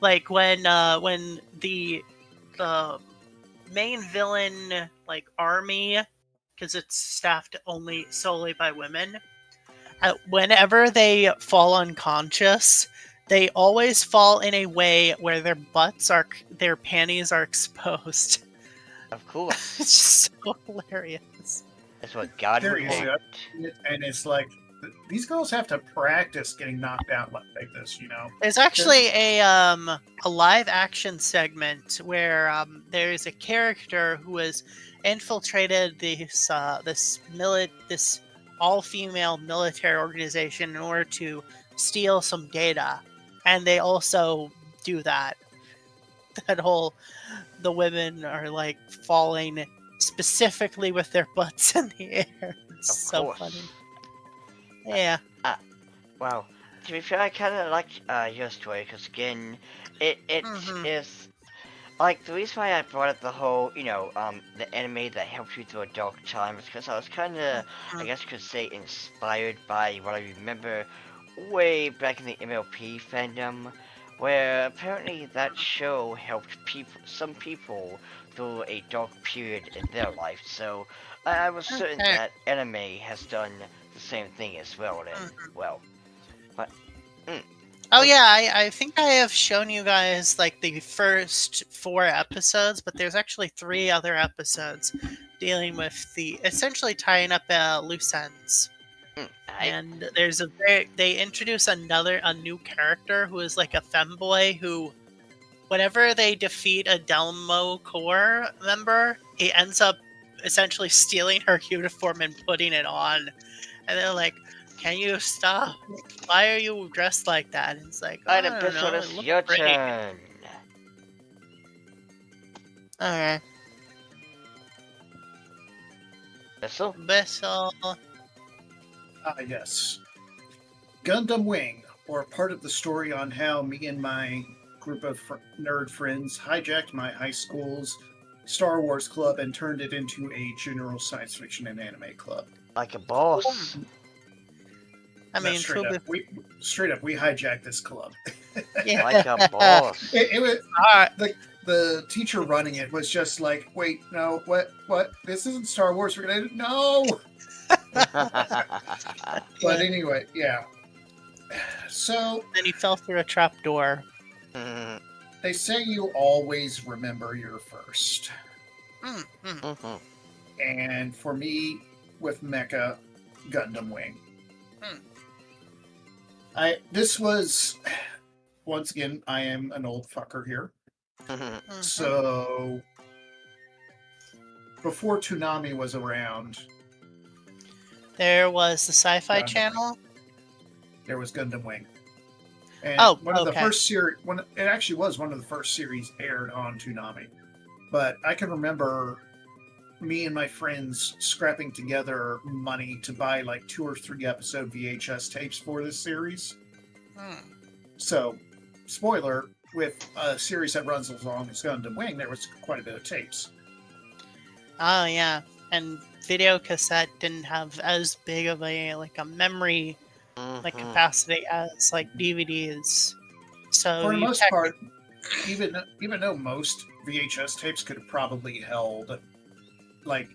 like when the main villain like army, because it's staffed only solely by women. Whenever they fall unconscious, they always fall in a way where their panties are exposed. Of course. It's just so hilarious. That's what God would Seriously, want. and it's like these girls have to practice getting knocked out like this, you know. There's actually a live action segment where there's a character who has infiltrated this all female military organization in order to steal some data, and they also do that. That whole the women are like falling specifically with their butts in the air. It's Of so course. funny. Yeah. Wow. To be fair, I kind of like your story because again, it Mhm. is Like, the reason why I brought up the whole, the anime that helps you through a dark time is because I was kind of, I Mhm. guess you could say, inspired by what I remember way back in the MLP fandom, where apparently that show helped some people through a dark period in their life. So I was certain Okay. that anime has done the same thing as well. Then, Mhm. well, but mm, Oh oh, yeah, I think I have shown you guys like the first 4 episodes, but there's actually 3 other episodes dealing with the essentially tying up loose ends. I And they introduce a new character who is like a femboy who, whenever they defeat a Delmo Corps member, he ends up essentially stealing her uniform and putting it on. And they're like, "Can you stop? Why are you dressed like that?" And it's like, "Oh, Alright, I don't Abyssal, know. It it's looks your pretty." turn. Alright, Abyssal? Bissell. Ah, yes. Gundam Wing, or part of the story on how me and my group of nerd friends hijacked my high school's Star Wars club and turned it into a general science fiction and anime club. Like a boss. I No, mean, straight up, we hijacked this club. yeah. Like a boss. It was Alright. the teacher running it was just like, wait, no, what? This isn't Star Wars. We're gonna no. But anyway, yeah. So Then he fell through a trap door. they say you always remember your first. Mm. And for me, with Mecha, Gundam Wing. Hmm. This was once again, I am an old fucker here. Mhm. So before Toonami was around, There was the Sci-Fi Gundam Wing. Channel. There was Gundam Wing. And Oh, one of the okay. first series, it actually was one of the first series aired on Toonami. But I can remember me and my friends scrapping together money to buy like 2 or 3 episode VHS tapes for this series. Hmm. So, spoiler, with a series that runs as long as Gundam Wing, there was quite a bit of tapes. Oh yeah, and video cassette didn't have as big of a memory capacity as like DVDs. So For the you most part, even though most VHS tapes could have probably held like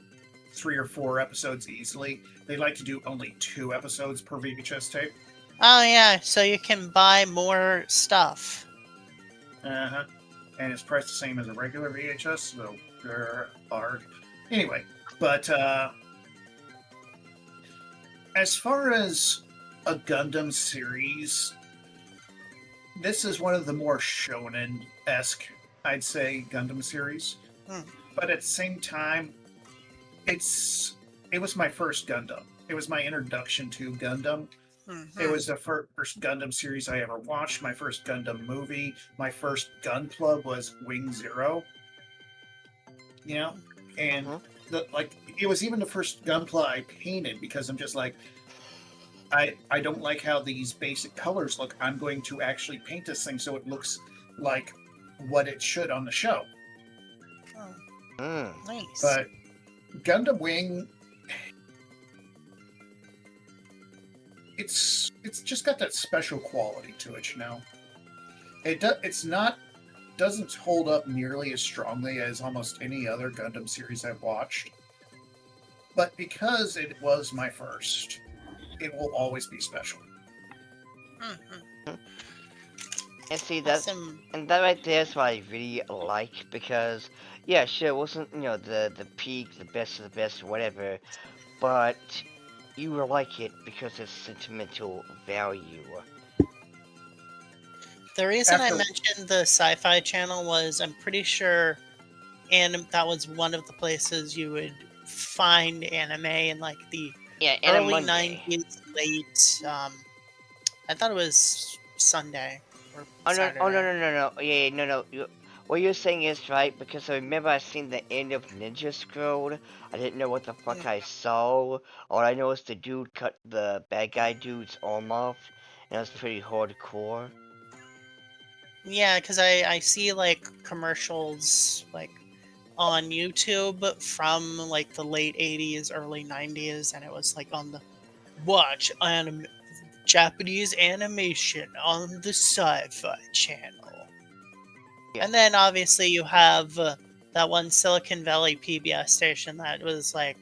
3 or 4 episodes easily, they like to do only 2 episodes per VHS tape. Oh yeah, so you can buy more stuff. Uh-huh. And it's priced the same as a regular VHS, so arg. Anyway, but as far as a Gundam series, this is one of the more shonen-esque, I'd say, Gundam series. Hmm. But at the same time, it was my first Gundam. It was my introduction to Gundam. Mhm. It was the first Gundam series I ever watched, my first Gundam movie. My first gun club was Wing Zero. You know? And it was even the first gunpla I painted because I'm just like, I don't like how these basic colors look. I'm going to actually paint this thing so it looks like what it should on the show. Oh, nice. But Gundam Wing, it's just got that special quality to it, you know. Doesn't hold up nearly as strongly as almost any other Gundam series I've watched. But because it was my first, it will always be special. Mhm. And see, Awesome. that right there is what I really like, because, yeah, sure, it wasn't, the peak, the best of the best, whatever, but you will like it because it's sentimental value. The reason I After- mentioned the Sci-Fi Channel was I'm pretty sure, and that was one of the places you would find anime in like the Yeah, and a early Monday. 90s, late. I thought it was Sunday or Oh no! Saturday. Oh no! Yeah, no. What you're saying is right, because I remember I seen the end of Ninja Scroll. I didn't know what the fuck I saw. All I know is the dude cut the bad guy dude's arm off, and it was pretty hardcore. Yeah, because I see like commercials like on YouTube from like the late 80s, early 90s, and it was like on the watch Japanese animation on the Sci-Fi Channel. Yeah. And then obviously you have that one Silicon Valley PBS station that was like,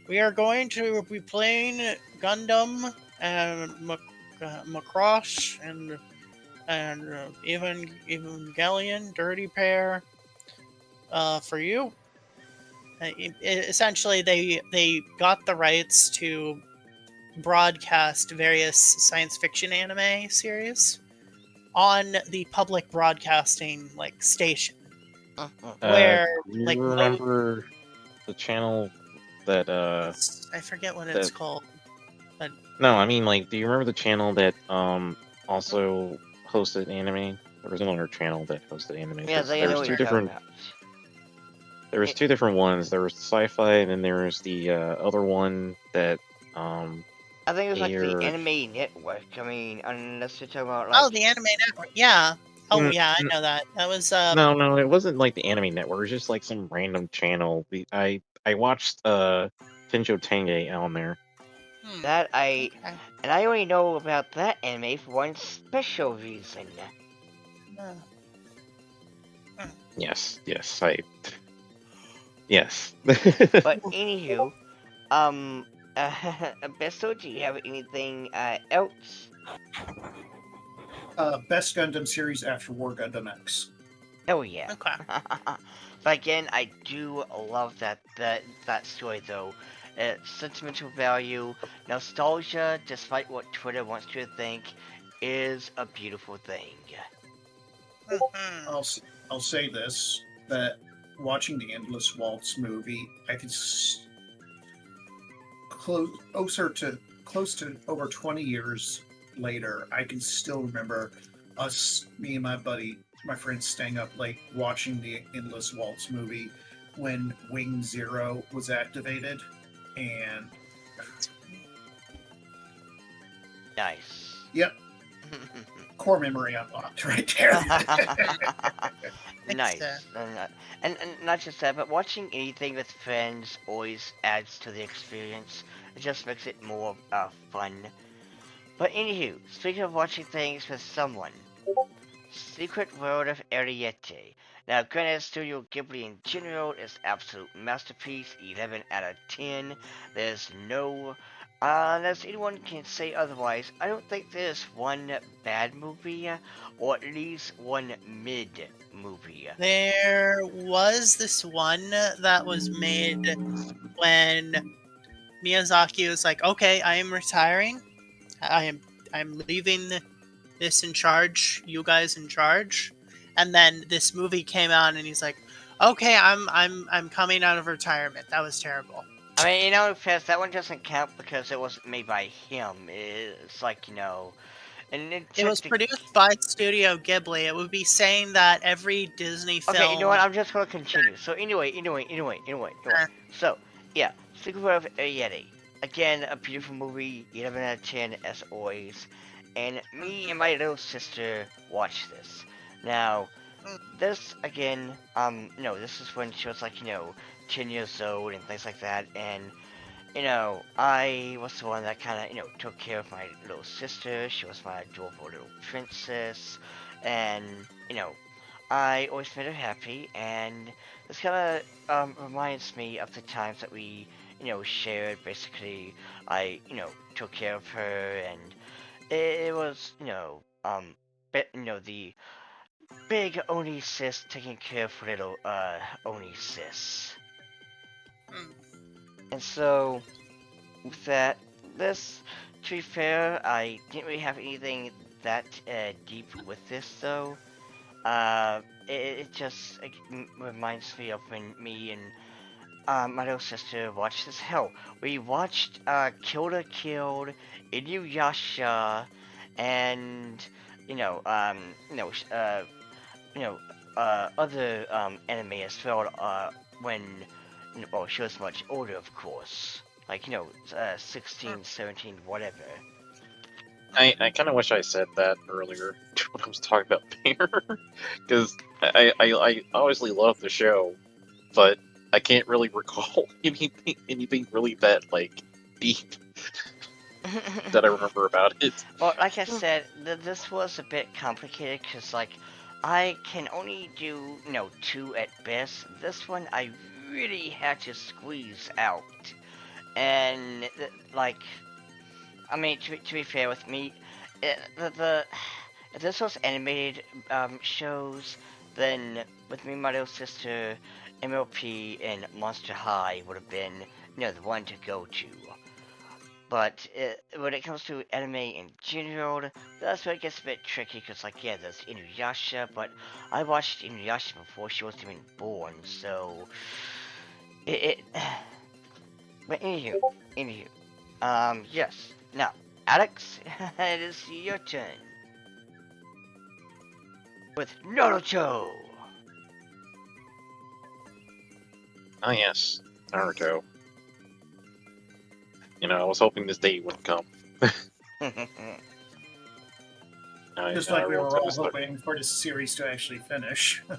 we are going to be playing Gundam and Macross and Evangelion Dirty Pair for you. Essentially, they got the rights to broadcast various science fiction anime series on the public broadcasting like station, Uh, where do you like remember the channel that I forget what it's that called, but no, I mean like, do you remember the channel that also hosted anime? There was another channel that hosted anime Yeah, because they there know was what two you're talking different about. there was It, two different ones. There was the sci-fi, and then there was the other one that I think it was like the aired. Anime Network. I mean, unless you're talking about oh, like, the Anime Network, yeah. Oh Mm, yeah, I n- know that. That was no, it wasn't like the Anime Network. It was just like some random channel. I watched Tenjo Tenge on there. that okay. and I only know about that anime for one special reason. Uh, hmm. Yes, yes. But anywho, um, Besto, do you have anything else? Best Gundam series after War Gundam X. Oh yeah. Okay. But again, I do love that story though. Sentimental value, nostalgia, despite what Twitter wants you to think, is a beautiful thing. Mhm. I'll I'll say this, that watching the Endless Waltz movie, I could close to over 20 years later, I can still remember me and my friends staying up late watching the Endless Waltz movie when Wing Zero was activated, and Nice. yep, core memory unlocked right there. Thanks, Nice. And not just that, but watching anything with friends always adds to the experience. It just makes it more fun. But anywho, speaking of watching things with someone, Secret World of Ariete. Now, granted, Studio Ghibli in general is absolute masterpiece, 11 out of 10. There's no, unless anyone can say otherwise, I don't think there's one bad movie, or at least one mid movie. There was this one that was made when Miyazaki was like, "Okay, I am retiring. I'm leaving this in charge. You guys in charge." And then this movie came out, and he's like, "Okay, I'm coming out of retirement. That was terrible." I mean, you know, Fast, that one doesn't count because it wasn't made by him. It's like, and it It took was the. produced by Studio Ghibli. It would be saying that every Disney Okay, you know what? film. I'm just gonna continue. So anyway. So yeah, Secret World of Yeti. Again, a beautiful movie. 11 out of 10 as always. And me and my little sister watched this. Now, this again, this is when she was like, 10 years old and things like that. And I was the one that kind of, took care of my little sister. She was my adorable little princess. And, you know, I always made her happy. And this kind of reminds me of the times that we, shared. Basically, I, took care of her. And it was, the big Oni sis taking care of little, Oni sis. Mm, And so, with that, this, to be fair, I didn't really have anything that deep with this though. It just reminds me of when me and my little sister watched this. Hell, we watched Kill la Kill, Inuyasha, and you know, um, you know, you know, other anime as well. When well, she was much older, of course. Like, 16, 17, whatever. I kind of wish I said that earlier when I was talking about Banner, because I obviously love the show, but I can't really recall anything really that like deep that I remember about it. Well, like I said, this was a bit complicated because, like, I can only do, 2 at best. This one I really had to squeeze out. And, like, I mean, to be fair with me, if this was animated shows, then with me, my little sister, MLP, and Monster High would have been, the one to go to. But when it comes to anime in general, that's where it gets a bit tricky because, like, yeah, there's Inuyasha, but I watched Inuyasha before she wasn't even born, so it but anywho, yes. Now, Alex, it is your turn with Naruto. Ah, yes, Naruto. I was hoping this day wouldn't come. Just like we were all was gonna hoping for this series to actually finish. We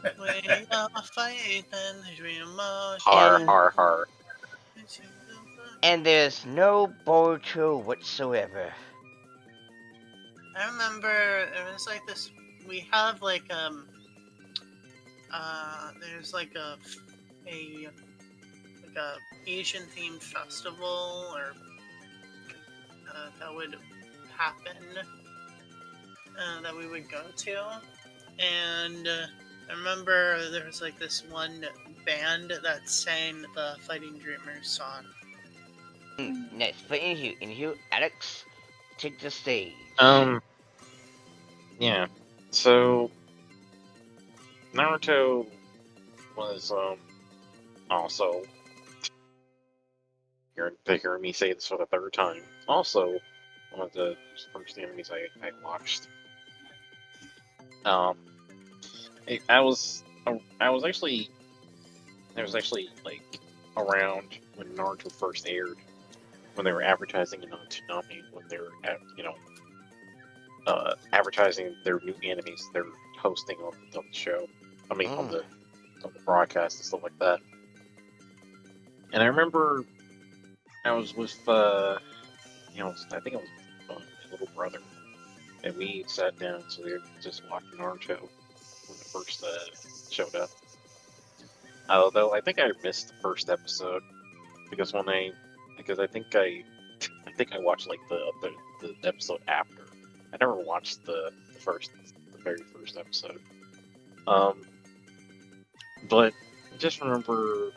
are fighting the dream of har And- har har. And there's no Boruto whatsoever. I remember it was like this. We have like there's like a Asian themed festival or that would happen that we would go to, and I remember there was like this one band that sang the Fighting Dreamers song. Nice. But anywho, Alex, take the stage. Yeah. So Naruto was also hearing me say this for the third time. Also, one of the first animes I watched. I was actually like around when Naruto first aired, when they were advertising it on Toonami, when they were advertising their new animes they're hosting on the show. I mean, on the broadcast and stuff like that. And I remember I was with I think it was my little brother, and we sat down so we were just watching Naruto when it first showed up. Although I think I missed the first episode because I think I watched like the episode after. I never watched the very first episode. But I just remember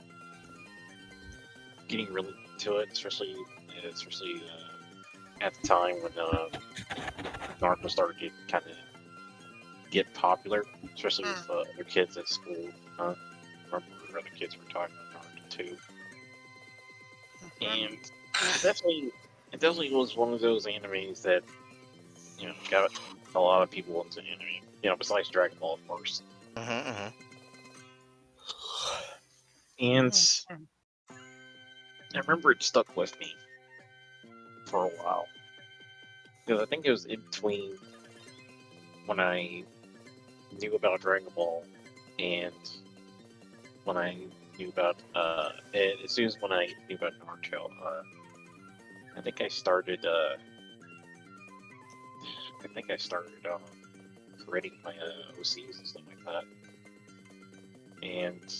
getting really into it, especially at the time when Naruto started to kind of get popular, especially with other kids at school. I remember other kids were talking about Naruto too, and it definitely was one of those animes that got a lot of people into anime. Besides Dragon Ball, of course. And I remember it stuck with me for a while. Because I think it was in between when I knew about Dragon Ball and when I knew about, as soon as when I knew about Naruto, I think I started creating my OCs and stuff like that. And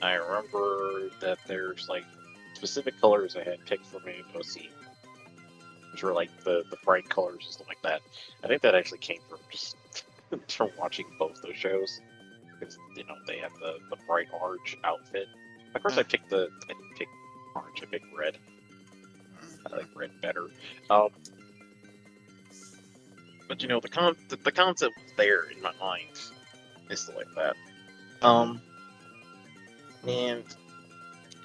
I remember that there's like specific colors I had picked for my OC, which were like the bright colors and stuff like that. I think that actually came from just from watching both those shows, because they had the bright orange outfit. Of course, I didn't pick orange. I picked red. I like red better. But the concept was there in my mind and stuff like that. And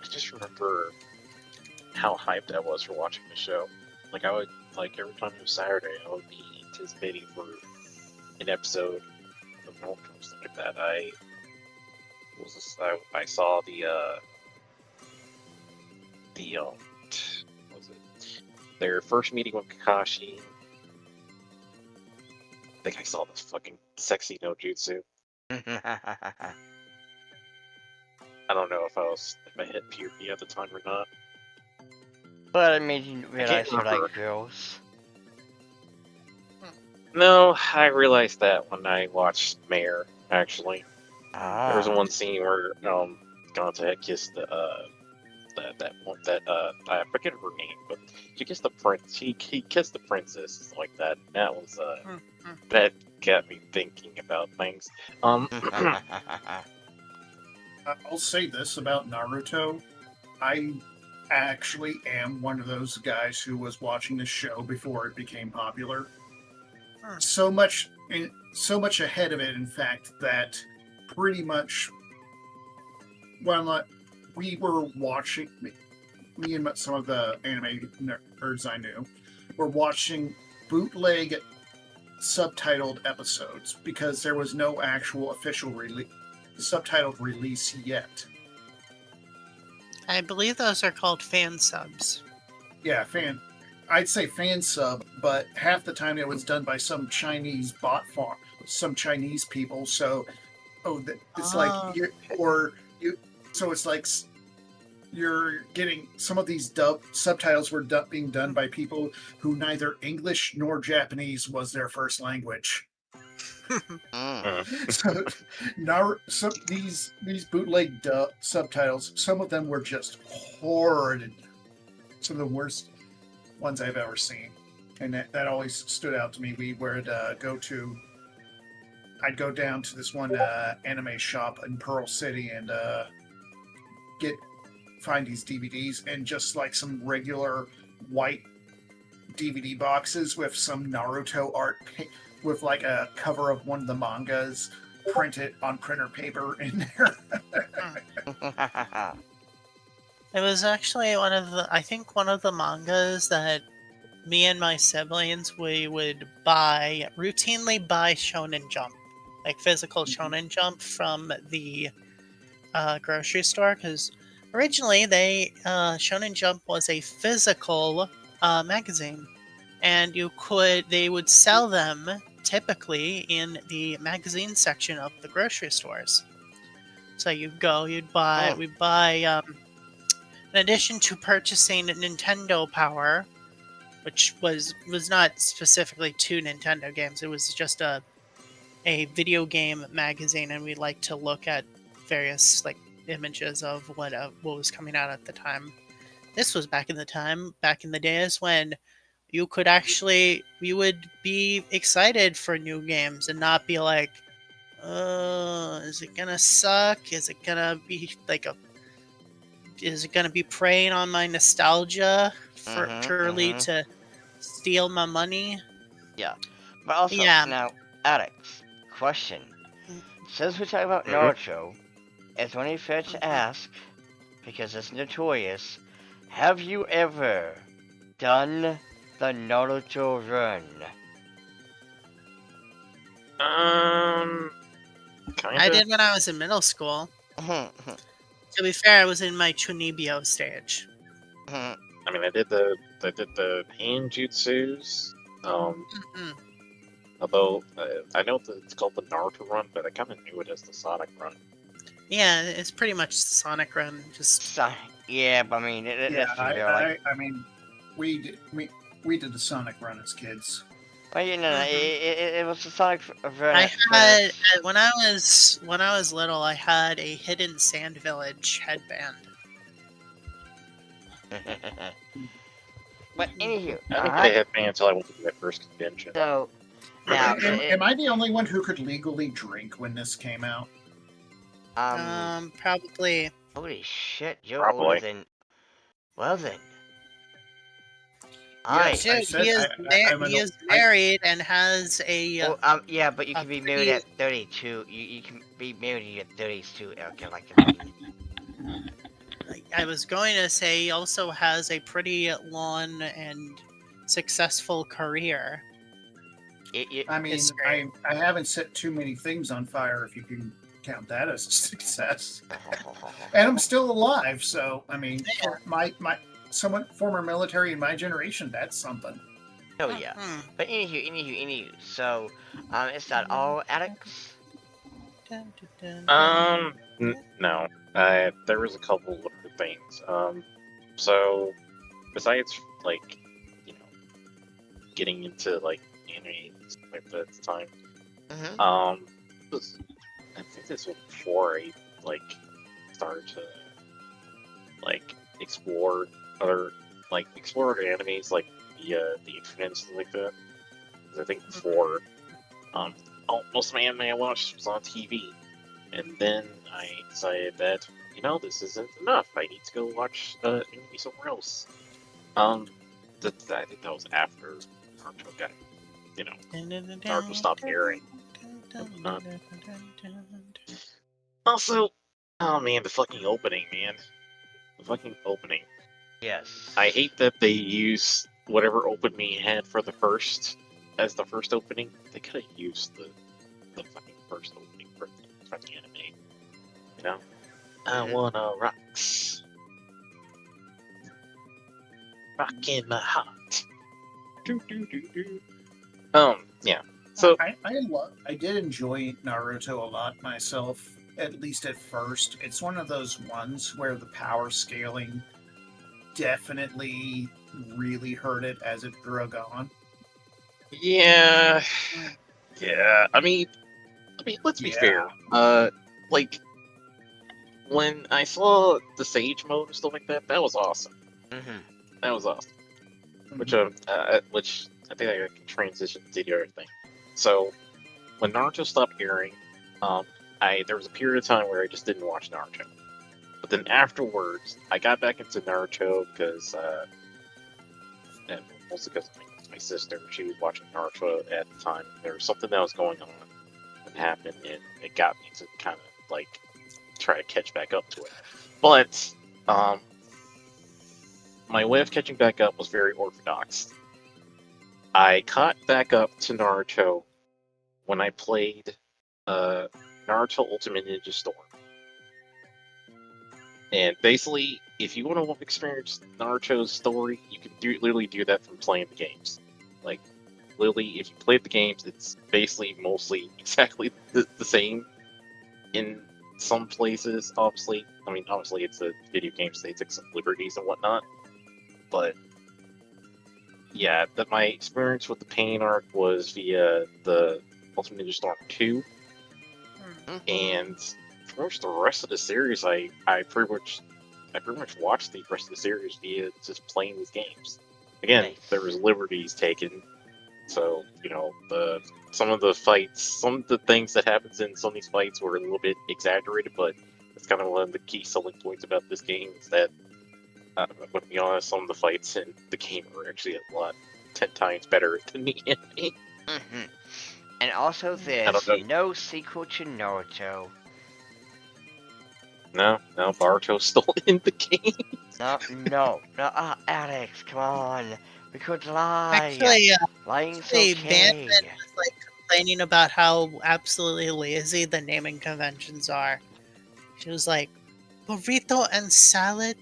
I just remember how hyped I was for watching the show. Like I would, like every time it was Saturday, I would be anticipating for an episode of Naruto and stuff like that. I saw what was it? Their first meeting with Kakashi, think I saw this fucking sexy no jutsu. But I don't know if I hit puberty at the time or not. I made you I can't realize you remember. like girls. No, I realized that when I watched Mayor. Actually, there was Ah. one scene where Ganta kissed I forget her name, but she kissed the prince. He kissed the princess like that. And that was that got me thinking about things. I'll say this about Naruto. I actually am one of those guys who was watching the show before it became popular. So much ahead of it, in fact, that pretty much when we were watching, me and some of the anime nerds I knew were watching bootleg subtitled episodes because there was no actual official subtitled release yet. I believe those are called fan subs. Yeah, I'd say fan sub, but half the time it was done by some Chinese bot farm, some Chinese people. So, it's like so it's like you're getting some of these subtitles were being done by people who neither English nor Japanese was their first language. So these bootleg subtitles, some of them were just horrid, some of the worst ones I've ever seen, and that always stood out to me. We would I'd go down to this one anime shop in Pearl City and find these DVDs, and just like some regular white DVD boxes with some Naruto art with like a cover of one of the mangas printed on printer paper in there. It was actually one of the mangas that me and my siblings, we would routinely buy Shonen Jump, like physical Shonen Jump from the grocery store, because originally Shonen Jump was a physical magazine, and they would sell them typically in the magazine section of the grocery stores. So we'd buy, in addition to purchasing Nintendo Power, which was not specifically to Nintendo games, it was just a video game magazine, and we like to look at various like images of what was coming out at the time. This was back in the days when you would be excited for new games and not be like, is it gonna suck? Is it gonna be preying on my nostalgia to steal my money? Yeah. But also, Yeah. now, Alex, question. Since we're talking about Naruto, it's only fair to ask, because it's notorious, have you ever done the Naruto run? Kinda. I did when I was in middle school. To be fair, I was in my Chunibyo stage. I mean, I did the hand jutsus. Although I know that it's called the Naruto run, but I kind of knew it as the Sonic run. Yeah, it's pretty much the Sonic run. Yeah, but I mean, I mean, we did the Sonic run as kids. Well, it was the Sonic run. I had when I was little, I had a Hidden Sand Village headband. But anywho, I think I had fans until I went to my first convention. So now, am I the only one who could legally drink when this came out? Probably. Holy shit, you're Probably. older than. Well then. Yes, Dude, he is married and has a. Yeah, but you can be married at 32. You can be married at 32. Okay, like. I was going to say he also has a pretty long and successful career. I mean, I haven't set too many things on fire, if you can count that as a success. And I'm still alive, so I mean, my former military in my generation, that's something. Oh yeah. Mhm. But anywho. So, is that all, Alex? Dun, dun, dun, dun. No. There was a couple of other things. So besides like, you know, getting into like anime and stuff like that at the time, Mm-hmm. this, I think this was before I like started to like explore other animes like the internet and stuff like that. 'Cause I think before, um, most of my anime I watched was on TV, and then I decided that this isn't enough. I need to go watch anime somewhere else. Um, I think that was after Naruto got, you know, Dun, dun, dun, Naruto stopped airing. dun, dun, Uh, dun, dun, dun, dun, dun. Also, oh man, the fucking opening, man, the fucking opening. Yes. I hate that they use whatever opening had for the first as the first opening. They could have used the fucking first opening for the fucking anime. You know, I Mhm. wanna rocks, rock in my heart. Do do do do. Yeah. So I did enjoy Naruto a lot myself, at least at first. It's one of those ones where the power scaling definitely really hurt it as it drug on. yeah, yeah. Let's be fair. Yeah. Like when I saw the Sage mode and stuff like that, that was awesome. Mm-hmm. That was awesome. Which I think I can transition to the other thing. So when Naruto stopped airing, um, there was a period of time where I just didn't watch Naruto. But then afterwards, I got back into Naruto because, and mostly because my sister, she was watching Naruto at the time. There was something that was going on that happened, and it got me to kind of like try to catch back up to it. But my way of catching back up was very orthodox. I caught back up to Naruto when I played Naruto Ultimate Ninja Storm. And basically, if you want to experience Naruto's story, you can literally do that from playing the games. Like, literally, if you played the games, it's basically mostly exactly the same in some places, obviously. I mean, obviously, it's a video game, so they took some liberties and whatnot. But, yeah, my experience with the Pain arc was via the Ultimate Ninja Storm 2. And for much the rest of the series, I pretty much watched the rest of the series via just playing these games. Again, Nice. there was liberties taken, so some of the fights, some of the things that happens in some of these fights were a little bit exaggerated, but it's kind of one of the key selling points about this game is that, I'm going to be honest, some of the fights in the game are actually a lot 10 times better than the anime. Mm-hmm. And also I this, don't know. no sequel to Naruto. No, Baruto's still in the game. No, Alex, come on. We could lie. Actually, Lying's Management okay. was like complaining about how absolutely lazy the naming conventions are. She was like, burrito and salad.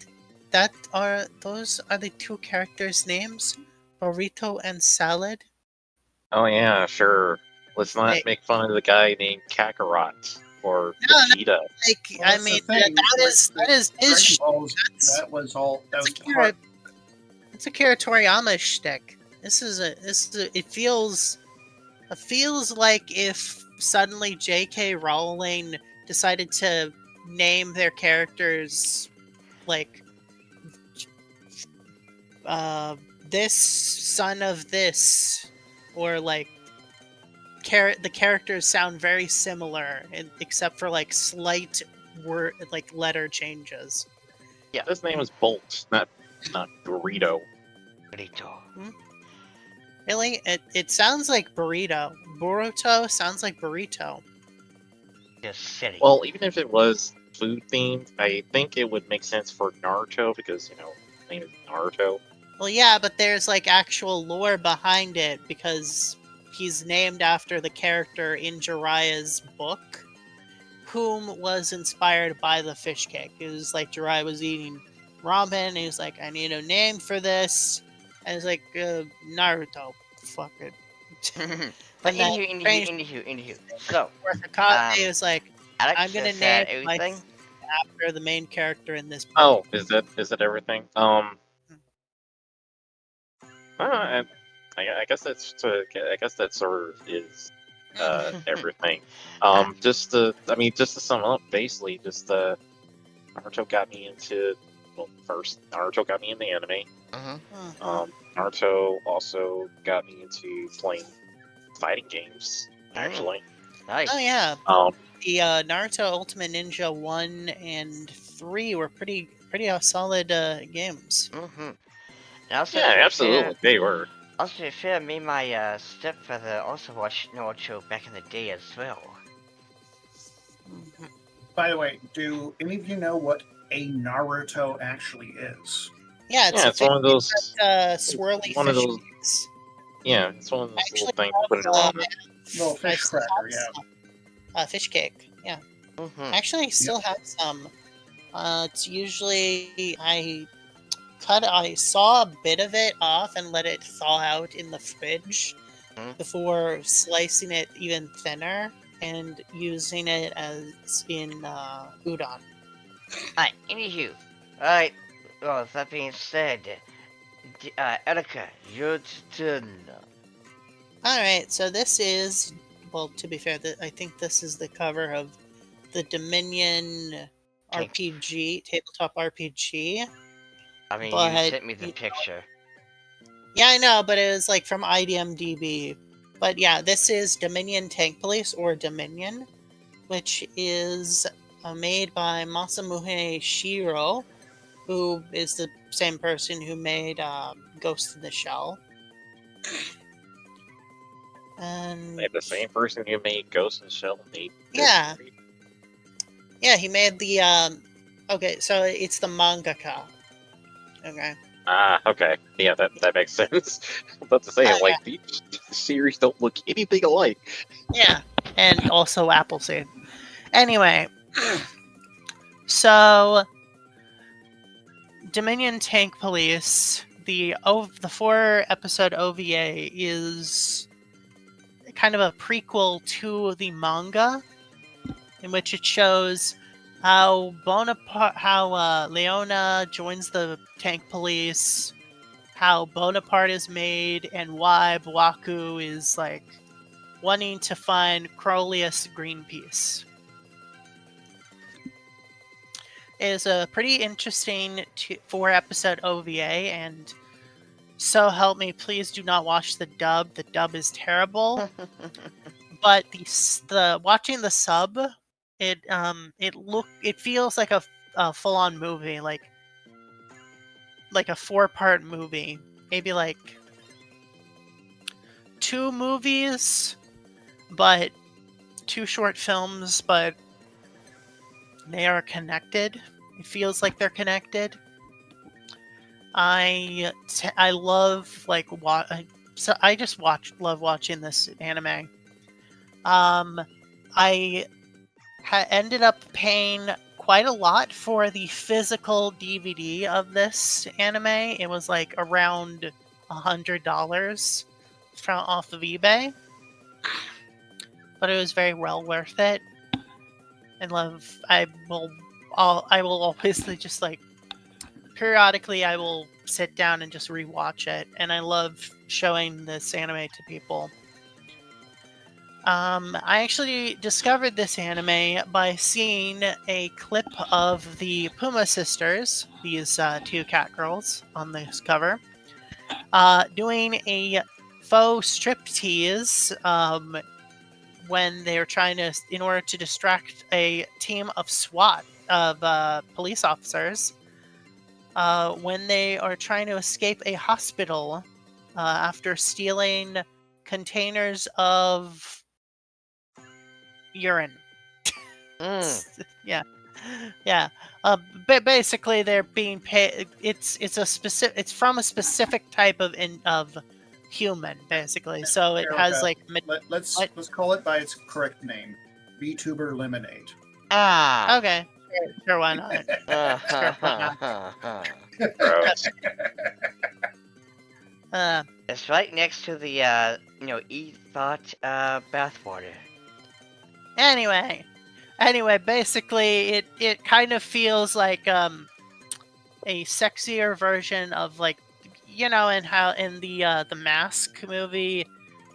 Those are the two characters' names. Burrito and salad. Oh yeah, sure. Let's not Like, make fun of the guy named Kakarot or no, Vegeta. like Well, I that's the mean thing. that is his. Dragon Balls, That's, that was all. That that's was a Kira. part. It's a Kira Toriyama shtick. It feels like if suddenly J.K. Rowling decided to name their characters like this son of this, or like the characters sound very similar, except for like slight word like letter changes. Yeah. His name is Bolt, not Burrito. Burrito. Really, it sounds like burrito. Boruto sounds like burrito. Just silly. Well, even if it was food themed, I think it would make sense for Naruto because his name is Naruto. Well, yeah, but there's like actual lore behind it because he's named after the character in Jiraiya's book, whom was inspired by the fish cake. It was like Jiraiya was eating ramen, and he was like, "I need a name for this," and it's like Naruto. fuck it. But And then anywho. So, Worth a copy um, is like, Alex, I'm gonna is that name my everything? after the main character in this book. Oh, is that everything? I, I guess I guess that sort of is everything. Just to sum up, basically, Naruto got me into first Naruto got me into anime. Mhm. Naruto also got me into playing fighting games. Actually, Nice. Oh yeah, um, the Naruto Ultimate Ninja 1 and 3 were pretty solid games. And also, yeah, absolutely, they were. to be fair, me and my stepfather also watched Naruto back in the day as well. Mhm. By the way, do any of you know what a Naruto actually is? Yeah, it's Yeah, a it's one of those. swirly One of fish those. cakes. Yeah, it's one of I those little actually things you put in your have, ramen. Little I fish still cracker, have yeah. some fish cake. Yeah, I actually still have some. It's usually I saw a bit of it off and let it thaw out in the fridge Mhm. before slicing it even thinner and using it as in udon. Alright, anywho. Alright, well, that being said, Erica, your turn. All right, so this is, well, to be fair, I think this is the cover of the Dominion Tank. RPG, tabletop RPG. I mean, you But sent me the picture. yeah, I know, but it was like from IDMDB. But yeah, this is Dominion Tank Police or Dominion, which is made by Masamune Shiro, who is the same person who made Ghost in the Shell. And Like the same person who made Ghost in the Shell made this yeah, movie. yeah, he made the okay, so it's the mangaka. Okay. Ah, okay. Yeah, that makes sense. I'm about to say, Oh, like, these series don't look anything alike. yeah, and also Appleseed. Anyway, so Dominion Tank Police, the 4 episode OVA is kind of a prequel to the manga, in which it shows how Leona joins the Tank Police, how Bonaparte is made, and why Bwaku is like wanting to find Crowley's Greenpeace. It is a pretty interesting 4 episode OVA, and so help me, please do not watch the dub. The dub is terrible. But the watching the sub, it feels like a full on movie, like a 4-part movie, maybe like 2 movies, but 2 short films, but they are connected. It feels like they're connected. I love so I just love watching this anime. I ended up paying quite a lot for the physical DVD of this anime. It was like around $100 from off of eBay, but it was very well worth it. I will always just like periodically I will sit down and just rewatch it, and I love showing this anime to people. I actually discovered this anime by seeing a clip of the Puma sisters, these 2 cat girls on this cover, doing a faux striptease when they were in order to distract a team of police officers, when they are trying to escape a hospital after stealing containers of urine. Yeah, yeah. But basically, they're being paid. It's from a specific type of human, basically. So it has Erica, like let's call it by its correct name. VTuber Lemonade. Ah. okay, sure, why not? Sure, why not? Gross. It's right next to the E32 bathwater. Anyway, basically, it kind of feels like a sexier version of like, and how in the Mask movie,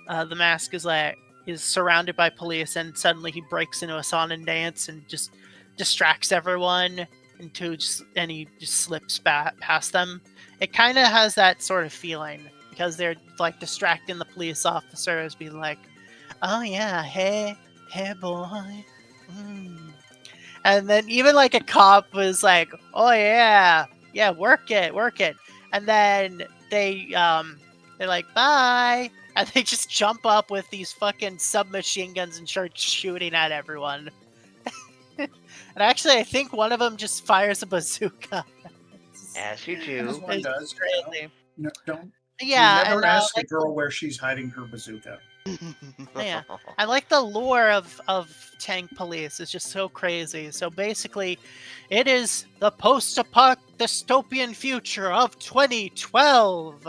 the Mask is surrounded by police and suddenly he breaks into a song and dance and just distracts everyone and he just slips past them. It kind of has that sort of feeling because they're like distracting the police officers, being like, "Oh yeah, hey boy." Mm. And then even like a cop was like, "Oh yeah, yeah, work it," and then they're like, "Bye," and they just jump up with these fucking submachine guns and start shooting at everyone. And actually, I think one of them just fires a bazooka. As you As do. one It's does. crazy. Don't. Yeah, You never and ask a like girl where she's hiding her bazooka. yeah. I like the lore of tank police. It's just so crazy. So basically, it is the post-apoc dystopian future of 2012,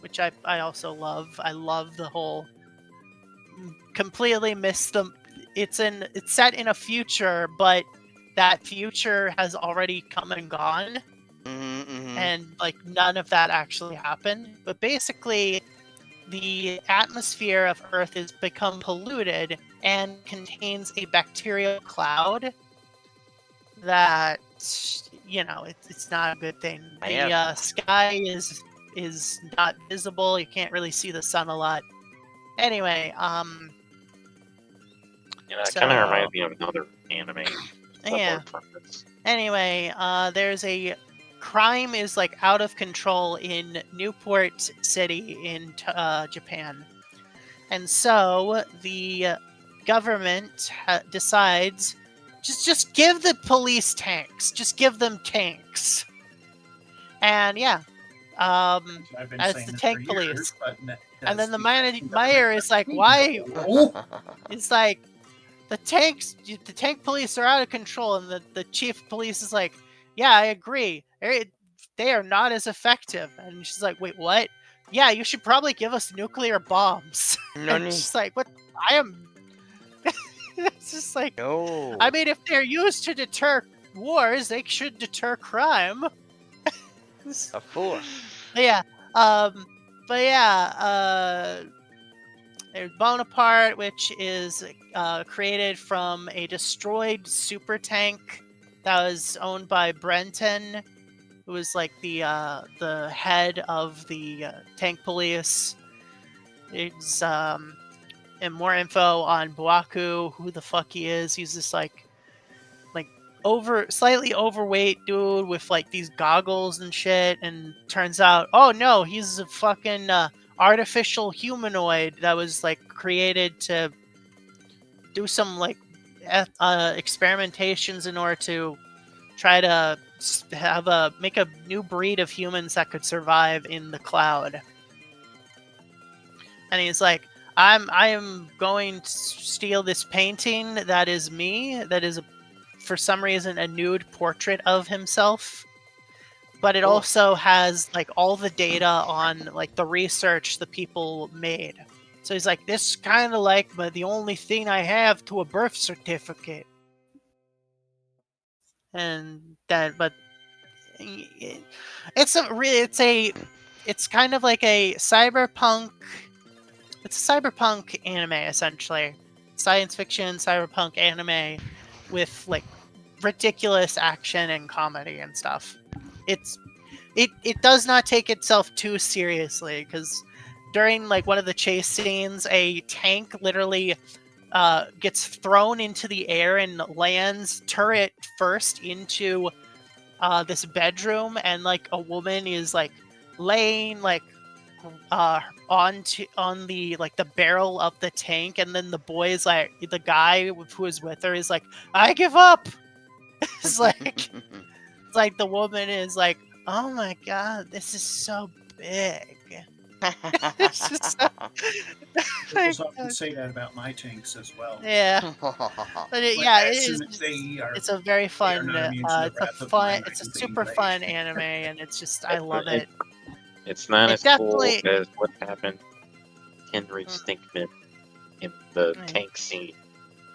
which I also love. I love the whole completely missed the. It's set in a future, but that future has already come and gone, Mm-hmm. and like none of that actually happened. But basically, the atmosphere of Earth has become polluted and contains a bacterial cloud that it's not a good thing. I The have. sky is not visible. You can't really see the sun a lot. Anyway, Yeah, it so kind of reminds me of another anime. yeah. Similar premise. Anyway, there's a crime is like out of control in Newport City in Japan. And so the government decides just give the police tanks. Just give them tanks. And yeah, I've been as saying the this tank for police. years, but And then the American mayor government is like, doesn't why? know. It's like the tank police are out of control, and the chief of police is like, yeah, I agree. They are not as effective. And she's like, wait, what? Yeah, you should probably give us nuclear bombs. And Nani? she's like, what? I am. It's just like, No. I mean, if they're used to deter wars, they should deter crime. Of course. But yeah, um, there's Bonaparte, which is created from a destroyed super tank that was owned by Brenton, who was like the head of the tank police. It's and more info on Buaku, who the fuck he is. He's this like slightly overweight dude with like these goggles and shit, and turns out, oh no, he's a fucking artificial humanoid that was like created to do some like experimentations in order to try to make a new breed of humans that could survive in the cloud. And he's like, I am going to steal this painting that is me, that is for some reason a nude portrait of himself, but it Cool. also has like all the data on like the research the people made. So he's like, this is kind of like the only thing I have to a birth certificate. And that, but it's kind of like a cyberpunk. It's a cyberpunk anime essentially, science fiction cyberpunk anime with like ridiculous action and comedy and stuff. It does not take itself too seriously, because during like one of the chase scenes, a tank literally gets thrown into the air and lands turret first into this bedroom, and like a woman is like laying like on the like the barrel of the tank, and then the boy is like, the guy who is with her is like, I give up. It's like the woman is like, oh my god, this is so big. It's just so, Girls often say that about my tanks as well. yeah, but But yeah, as it is. soon as they are, It's a very they are fun. not immune to the It's a wrath of fun. man, It's a I can super say. fun anime, and it's just I love it. It's not It as cool definitely. as what happened to Henry Mm, Stinkmin in the yeah, tank scene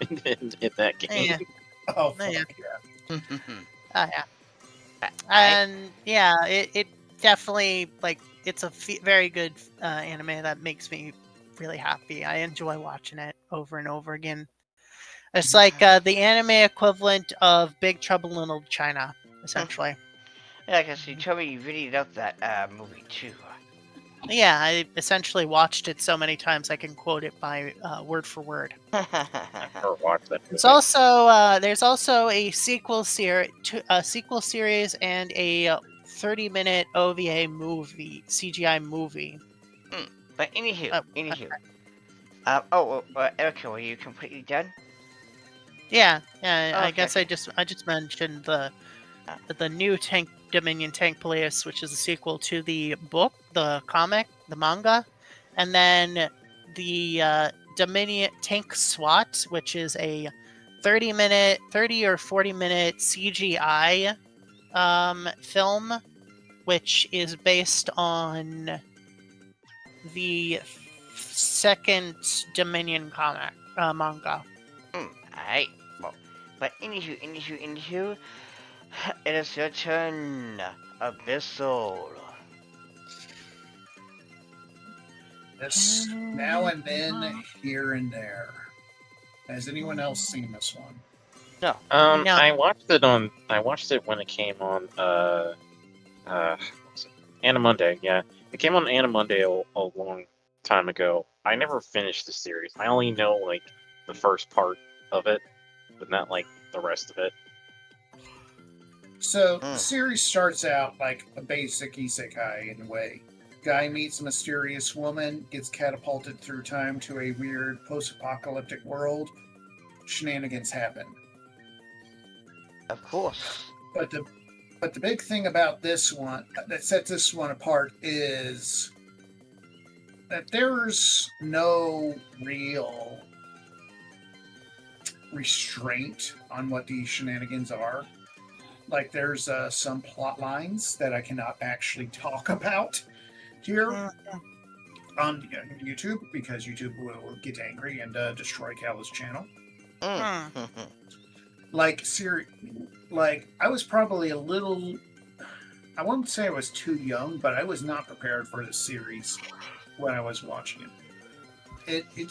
in that game. yeah, Oh, yeah. fuck yeah. Oh yeah. I And yeah, it definitely like it's a very good anime that makes me really happy. I enjoy watching it over and over again. It's like the anime equivalent of Big Trouble in Little China, essentially. yeah, because you told me you really loved that movie too. Yeah, I essentially watched it so many times I can quote it by word for word. I never watched that It's movie. also there's also a sequel series and a 30-minute OVA movie, CGI movie. But anywho, Uh, Erica, were you completely done? yeah, yeah. Oh, I okay, guess okay. I just mentioned the Uh, the new Tank Dominion Tank Police, which is a sequel to the book, the comic, the manga, and then the Dominion Tank SWAT, which is a 30 or 40-minute CGI film, which is based on the second Dominion comic manga. Alright. Well, but anywho, it is your turn, Abyssal. This now and then, here and there. Has anyone else seen this one? No. No. I watched it on. I watched it when it came on. What was it? Animonday. Yeah, it came on Animonday a long time ago. I never finished the series. I only know like the first part of it, but not like the rest of it. So the Mm. series starts out like a basic isekai in a way. Guy meets a mysterious woman, gets catapulted through time to a weird post-apocalyptic world. Shenanigans happen. Of course. But the big thing about this one that sets this one apart is that there's no real restraint on what these shenanigans are. Like there's some plot lines that I cannot actually talk about here on YouTube because YouTube will get angry and destroy Cal's channel. Mm. Like like I was probably a little. I won't say I was too young, but I was not prepared for this series when I was watching it. It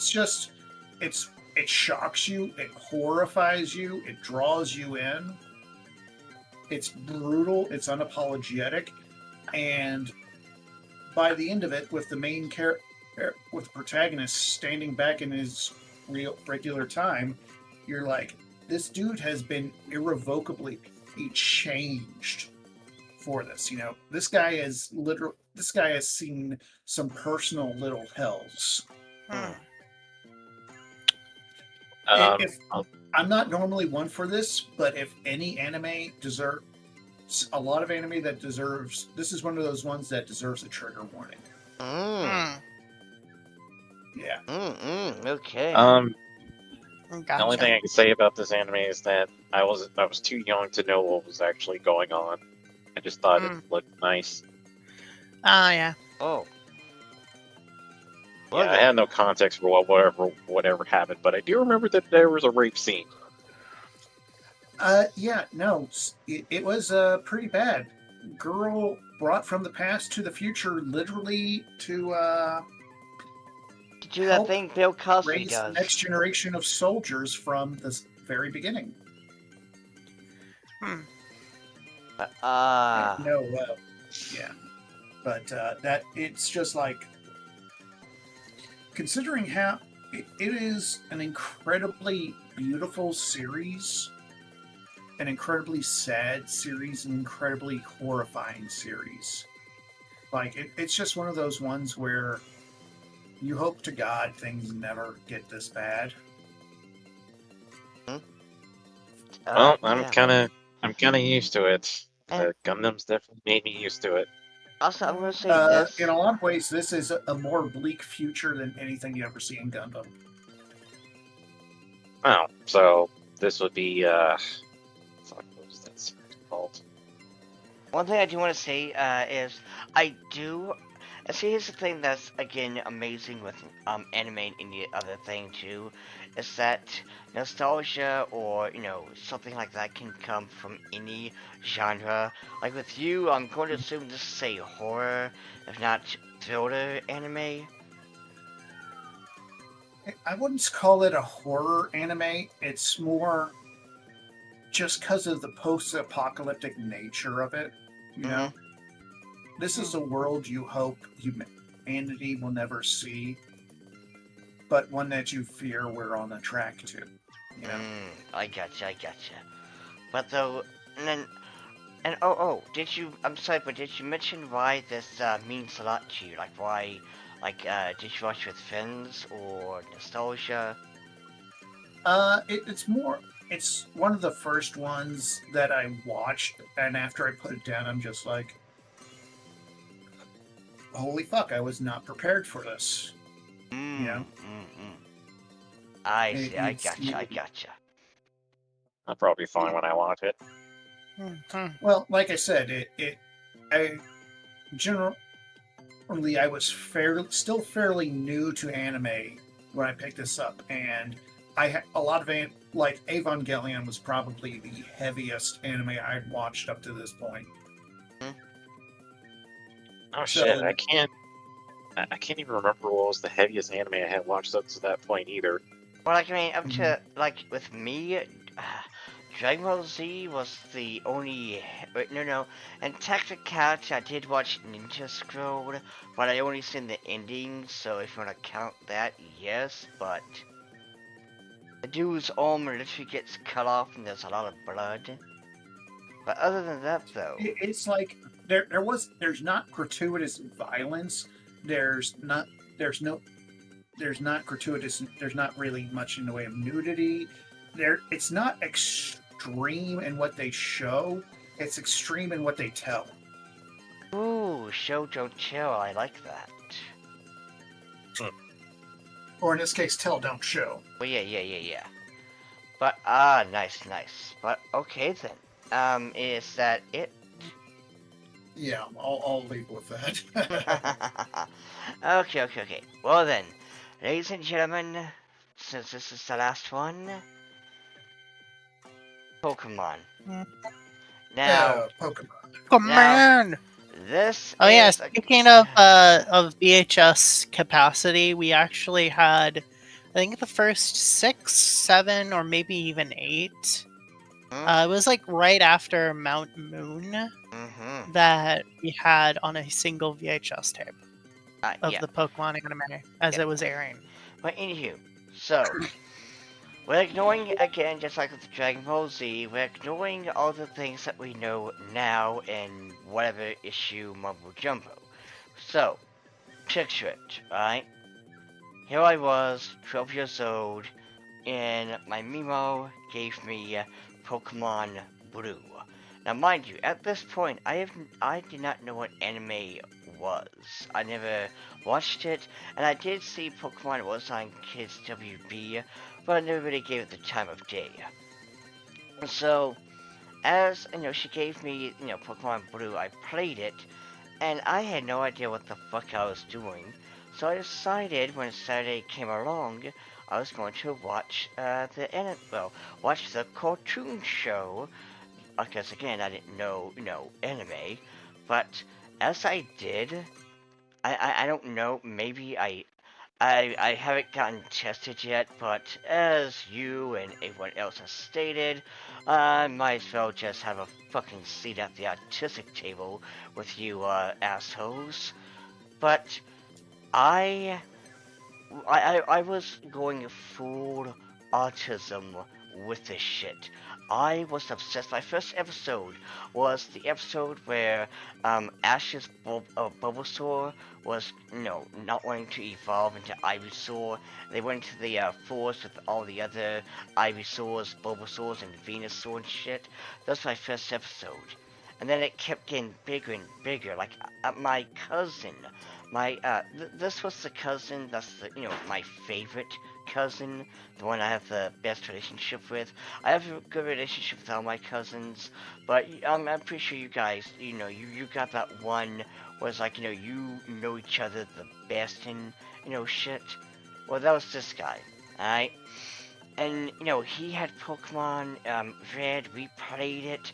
shocks you, it horrifies you, it draws you in. It's brutal, it's unapologetic, and by the end of it, with the main character, with the protagonist standing back in his regular time, you're like, this dude has been irrevocably changed for this. You know, this guy has seen some personal little hells. If Um, I'm not normally one for this, but if any anime deserves a lot of anime that deserves, this is one of those ones that deserves a trigger warning. Yeah. Okay. The only thing I can say about this anime is that I was too young to know what was actually going on. I just thought it looked nice. Yeah. Oh. Yeah, I had no context for whatever happened, but I do remember that there was a rape scene. Yeah, no, it was pretty bad. Girl brought from the past to the future, literally to do that help thing Bill Cosby raise the does. next generation of soldiers from the very beginning. No, yeah, but that it's just like considering how it is an incredibly beautiful series, an incredibly sad series, an incredibly horrifying series. Like it's just one of those ones where you hope to God things never get this bad. Well, I'm kind of used to it. Gundam's definitely made me used to it. Also, I'm gonna say this. In a lot of ways, this is a more bleak future than anything you ever see in Gundam. Oh, so this would be fuck, what was that series called? One thing I do want to say is I do And see, here's the thing that's again amazing with anime and any other thing too, is that nostalgia or something like that can come from any genre. Like with you, I'm going to assume this is a horror, if not thriller anime. I wouldn't call it a horror anime. It's more just because of the post-apocalyptic nature of it. You Mm-hmm. know, this is a world you hope humanity will never see, but one that you fear we're on the track to. You know. I gotcha. But though, and then, and oh, did you? I'm sorry, but did you mention why this means a lot to you? Like why? Like, did you watch with friends or nostalgia? It's more. It's one of the first ones that I watched, and after I put it down, I'm just like, "Holy fuck! I was not prepared for this." You know, I It- see. I it's gotcha. I'll probably be fine when I watch it. Mhm. well, like I said, I generally I was still fairly new to anime when I picked this up, and I had a lot of like Evangelion was probably the heaviest anime I'd watched up to this point. Oh So- shit! I can't even remember what was the heaviest anime I had watched up to that point either. Well, like I mean, up to like with me, Dragon Ball Z was the only. Wait, no. And technicality, I did watch Ninja Scroll, but I only seen the ending. So if you want to count that, yes. But the dude's arm literally gets cut off, and there's a lot of blood. But other than that, though, It's like there's not gratuitous violence. There's not gratuitous. There's not really much in the way of nudity. It's not extreme in what they show. It's extreme in what they tell. ooh, show don't chill. I like that. Or in this case, tell don't show. Well, yeah. But nice. But okay then. Is that it? Yeah, I'll leave with that. Okay. Well then, ladies and gentlemen, since this is the last one, Pokemon. Mm. Now, Pokemon. Come on! this Oh yeah, is speaking of VHS capacity, we actually had, I think the first 6, 7, or maybe even 8. It was like right after Mount Moon Mm-hmm. that we had on a single VHS tape of Yeah. the Pokemon anime as Yeah. it was airing. But anywho, so we're ignoring again, just like with Dragon Ball Z, we're ignoring all the things that we know now in whatever issue Mumbo Jumbo. So, picture it, right? Here I was, 12 years old, and my Mimo gave me Pokemon Blue. Now, mind you, at this point, I did not know what anime was. I never watched it, and I did see Pokemon was on Kids WB, but I never really gave it the time of day. So, as she gave me Pokemon Blue, I played it, and I had no idea what the fuck I was doing. So I decided when Saturday came along, I was going to watch watch the cartoon show. Because again, I didn't know anime, but as I did, I don't know. Maybe I haven't gotten tested yet, but as you and everyone else has stated, I might as well just have a fucking seat at the autistic table with you assholes. But I was going full autism with this shit. I was obsessed. My first episode was the episode where Ash's Bulbasaur was, not wanting to evolve into Ivysaur. They went to the forest with all the other Ivysaurs, Bulbasaurs, and Venusaur and shit. That was my first episode. And then it kept getting bigger and bigger. Like, my cousin, this was the cousin that's my favorite cousin, the one I have the best relationship with. I have a good relationship with all my cousins, but I'm pretty sure you guys, you got that one was like, you know each other the best and, shit. Well, that was this guy, alright? And, he had Pokemon Red, we played it,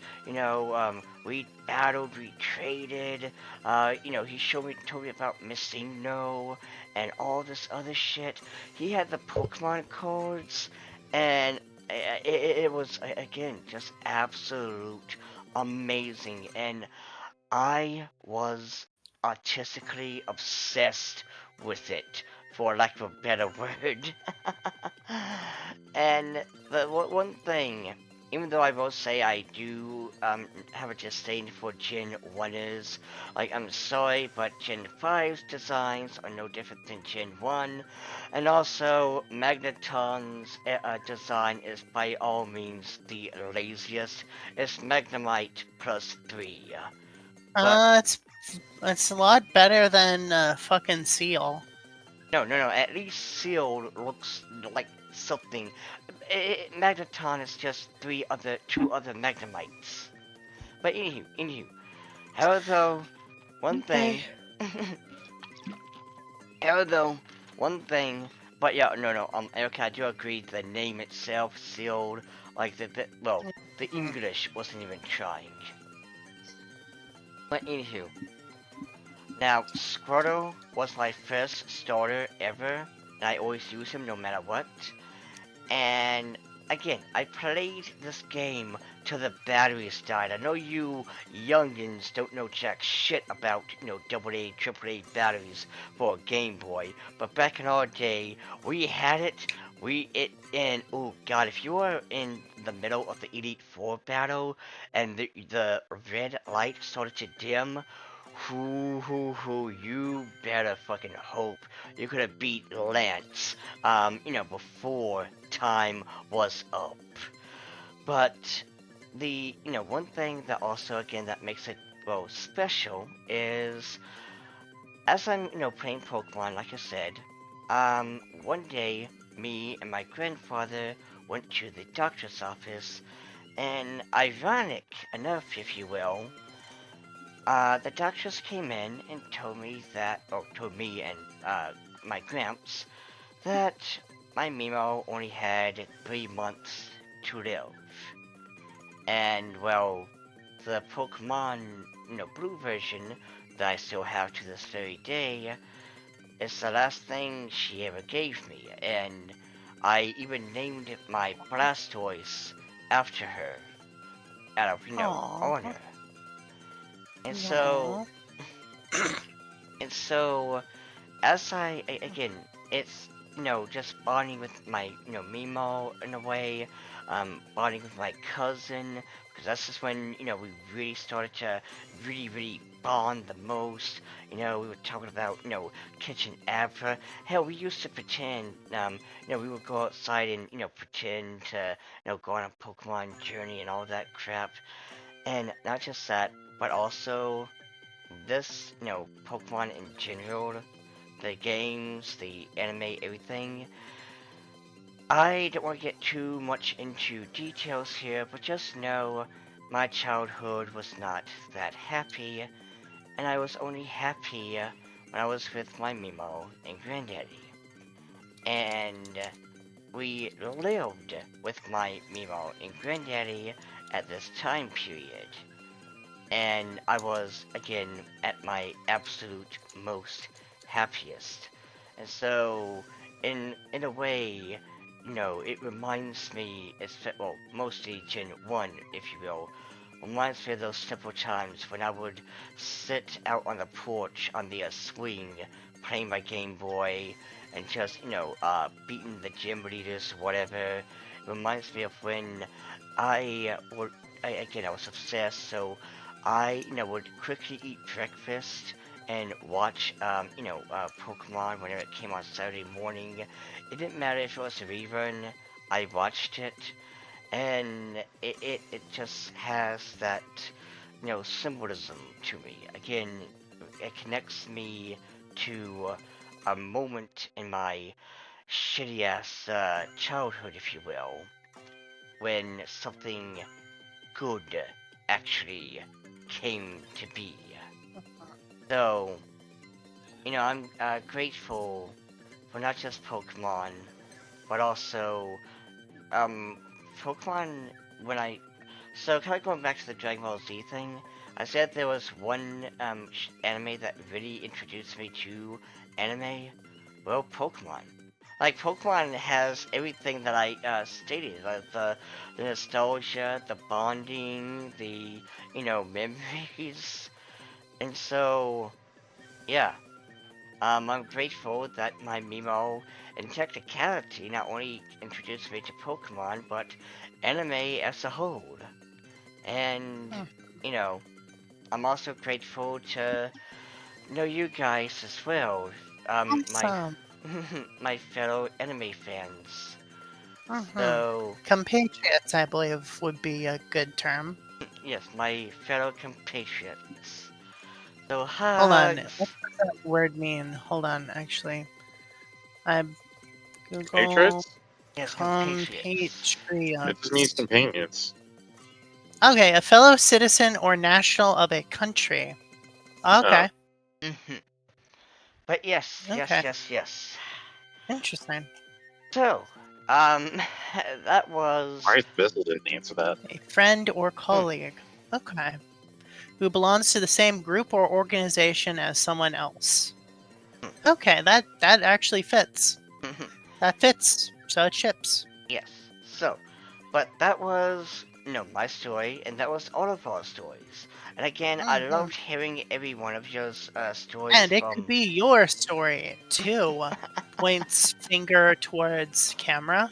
we battled, we traded, he told me about Missing No, and all this other shit. He had the Pokemon cards, and it was, again, just absolute amazing, and I was artistically obsessed with it, for lack of a better word. And the one thing, even though I will say I do have a disdain for Gen 1's, like, I'm sorry, but Gen 5's designs are no different than Gen 1, and also Magneton's design is by all means the laziest. It's Magnemite plus 3. But It's a lot better than fucking Seal. no. At least Seal looks like something. Magneton is just two other Magnemites. But anywho. However, one thing. However, one thing. But yeah, no. Erica, I do agree. The name itself, Sealed, like the English wasn't even trying. But anywho. Now, Squirtle was my first starter ever, and I always use him no matter what. And again, I played this game till the batteries died. I know you youngins don't know jack shit about, AA, AAA batteries for a Game Boy, but back in our day, we had it. And oh god, if you were in the middle of the Elite Four battle and the red light started to dim, you better fucking hope you could have beat Lance, before time was up. But the, one thing that also, again, that makes it, well, special is, as I'm, playing Pokemon, like I said, one day, me and my grandfather went to the doctor's office, and ironic enough, if you will, the doctors came in and told me and my gramps that my Mimo only had 3 months to live. And, well, the Pokemon, Blue version that I still have to this very day is the last thing she ever gave me, and I even named my Blastoise after her, out of, Aww. honor. And so, as again, it's, just bonding with my, Mimo in a way, bonding with my cousin, because that's just when, we really started to really bond the most. We were talking about, kitchen Abra. Hell, we used to pretend, we would go outside and, pretend to, go on a Pokemon journey and all that crap. And not just that, but also this, Pokemon in general, the games, the anime, everything. I don't want to get too much into details here, but just know my childhood was not that happy, and I was only happy when I was with my Mimo and Granddaddy. And we lived with my Mimo and Granddaddy at this time period. And I was, again, at my absolute most happiest. And so, in a way, it reminds me, well, mostly Gen 1, if you will, reminds me of those simple times when I would sit out on the porch on the swing, playing my Game Boy, and just, beating the gym leaders, whatever. It reminds me of when I was obsessed, so I, would quickly eat breakfast and watch, Pokemon whenever it came on Saturday morning. It didn't matter if it was a rerun, I watched it, and it just has that, symbolism to me. Again, it connects me to a moment in my shitty-ass childhood, if you will, when something good actually came to be. So, I'm grateful for not just Pokemon, but also um, Pokemon. When I so kind of going back to the Dragon Ball Z thing, I said there was one anime that really introduced me to anime. Well, Pokemon. Like Pokemon has everything that I stated, like the nostalgia, the bonding, the memories, and so yeah. I'm grateful that my Mimo and technicality not only introduced me to Pokemon, but anime as a whole. And, Hmm. you know, I'm also grateful to know you guys as well. My Awesome. my fellow anime fans. Hmm. So, Compatriots, I believe, would be a good term. yes, my fellow compatriots. So, Hold on. What hugs. does that word mean? Hold on, actually. I Google Patriots? Yes, compatriots. It just means compatriots. companions. Okay, a fellow citizen or national of a country. Oh, Okay, But yes, yes, okay. yes, yes. Interesting. So, that was. Maurice Bissell didn't answer that. A friend or Hmm, colleague. Okay. Who belongs to the same group or organization as someone else. Okay, that actually fits. That fits. So it ships. yes. So, but that was my story, and that was all of our stories. And again, I Hmm. loved hearing every one of your stories And it could from. be your story too. Points finger towards camera.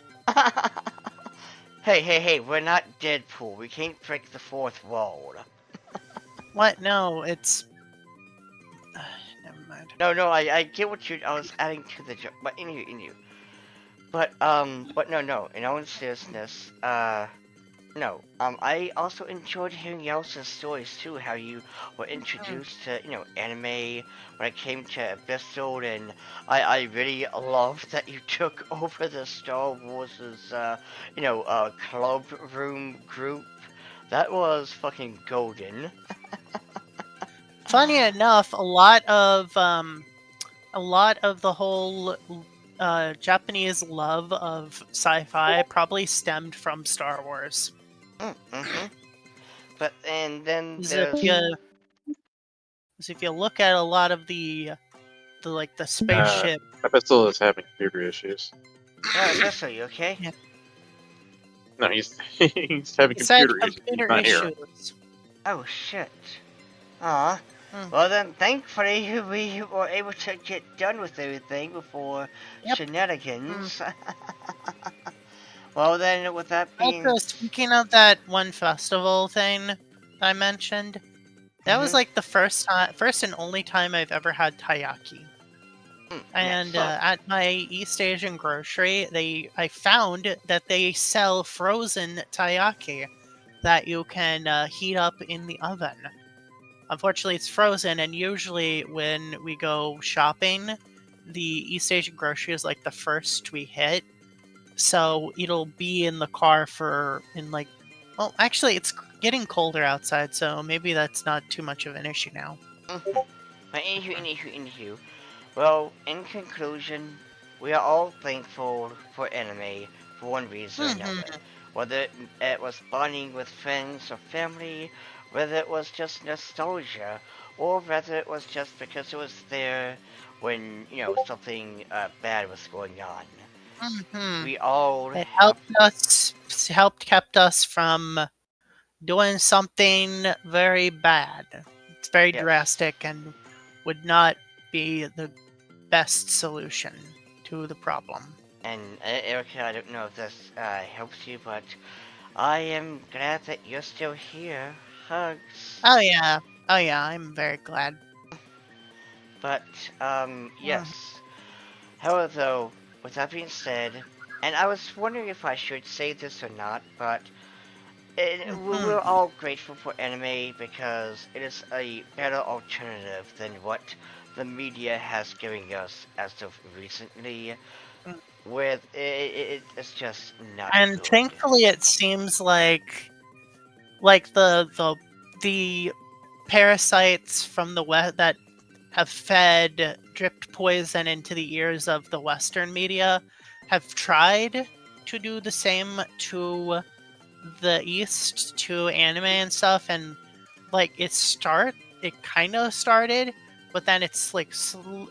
Hey, hey, hey! We're not Deadpool. We can't break the fourth wall. What? No, it's. Never mind. No, no, I get what you. I was adding to the joke, but in you. But no, no. In all seriousness, no. I also enjoyed hearing y'all's stories too. How you were Hmm. introduced to, anime when it came to Abyssal, and I really loved that you took over the Star Wars's, club room group. That was fucking golden. Funny enough, a lot of the whole Japanese love of sci-fi probably stemmed from Star Wars. Mm-hmm. But and then 'Cause there's. if you look at a lot of the like the Uh, spaceship, Bissell is having computer issues. Abyssal, you okay? yeah, No, he's he's having he said computer issues. He's computer not here. issues. Oh shit. Aw. Hmm. Well then, thankfully we were able to get done with everything before Yep. Hmm. shenanigans. Well then, with that being. Also, speaking of that one festival thing I mentioned, that was Mhm. like the first and only time I've ever had taiyaki. And Nice. at my East Asian grocery, I found that they sell frozen taiyaki that you can heat up in the oven. Unfortunately, it's frozen, and usually when we go shopping, the East Asian grocery is like the first we hit. So it'll be in the car well, actually, it's getting colder outside, so maybe that's not too much of an issue now. Mhm. But anywho. Well, in conclusion, we are all thankful for anime for one reason or another. Hmm. Whether it was bonding with friends or family, whether it was just nostalgia, or whether it was just because it was there when, something bad was going on. Hmm. We all It have. helped kept us from doing something very bad. It's very Yes. drastic and would not be the best solution to the problem. And Erica, I don't know if this helps you, but I am glad that you're still here. Hugs. Oh yeah. Oh yeah, I'm very glad. But, Mhm. yes. However, though, with that being said, and I was wondering if I should say this or not, but we're Mhm. all grateful for anime because it is a better alternative than what the media has given us as of recently. With it's just not And good. thankfully it seems like the parasites from the west that have fed dripped poison into the ears of the Western media have tried to do the same to the East, to anime and stuff, and like it kind of started, but then it's like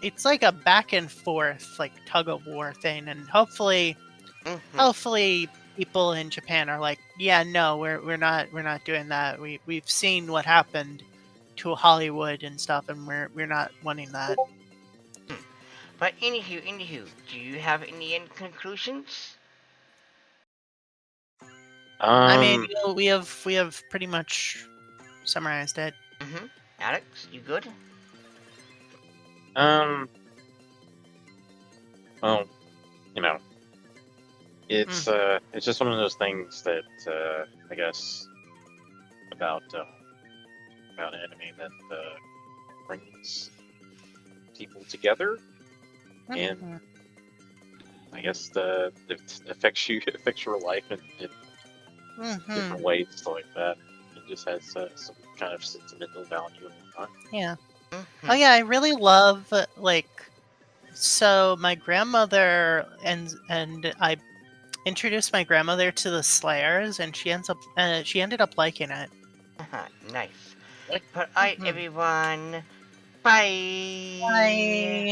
it's like a back and forth like tug of war thing, and hopefully people in Japan are like, yeah, no, we're not doing that. We've seen what happened to Hollywood and stuff, and we're not wanting that. But anywho, do you have any end conclusions? I mean, we have pretty much summarized it. Alex, you good? Well, it's just one of those things that I guess about anime that brings people together, and I guess it affects your life in different ways, stuff like that. It just has some kind of sentimental value and whatnot. Yeah. Oh yeah, I really love so my grandmother and I introduced my grandmother to the Slayers, and she ended up liking it. Nice. But everyone. Bye. Bye.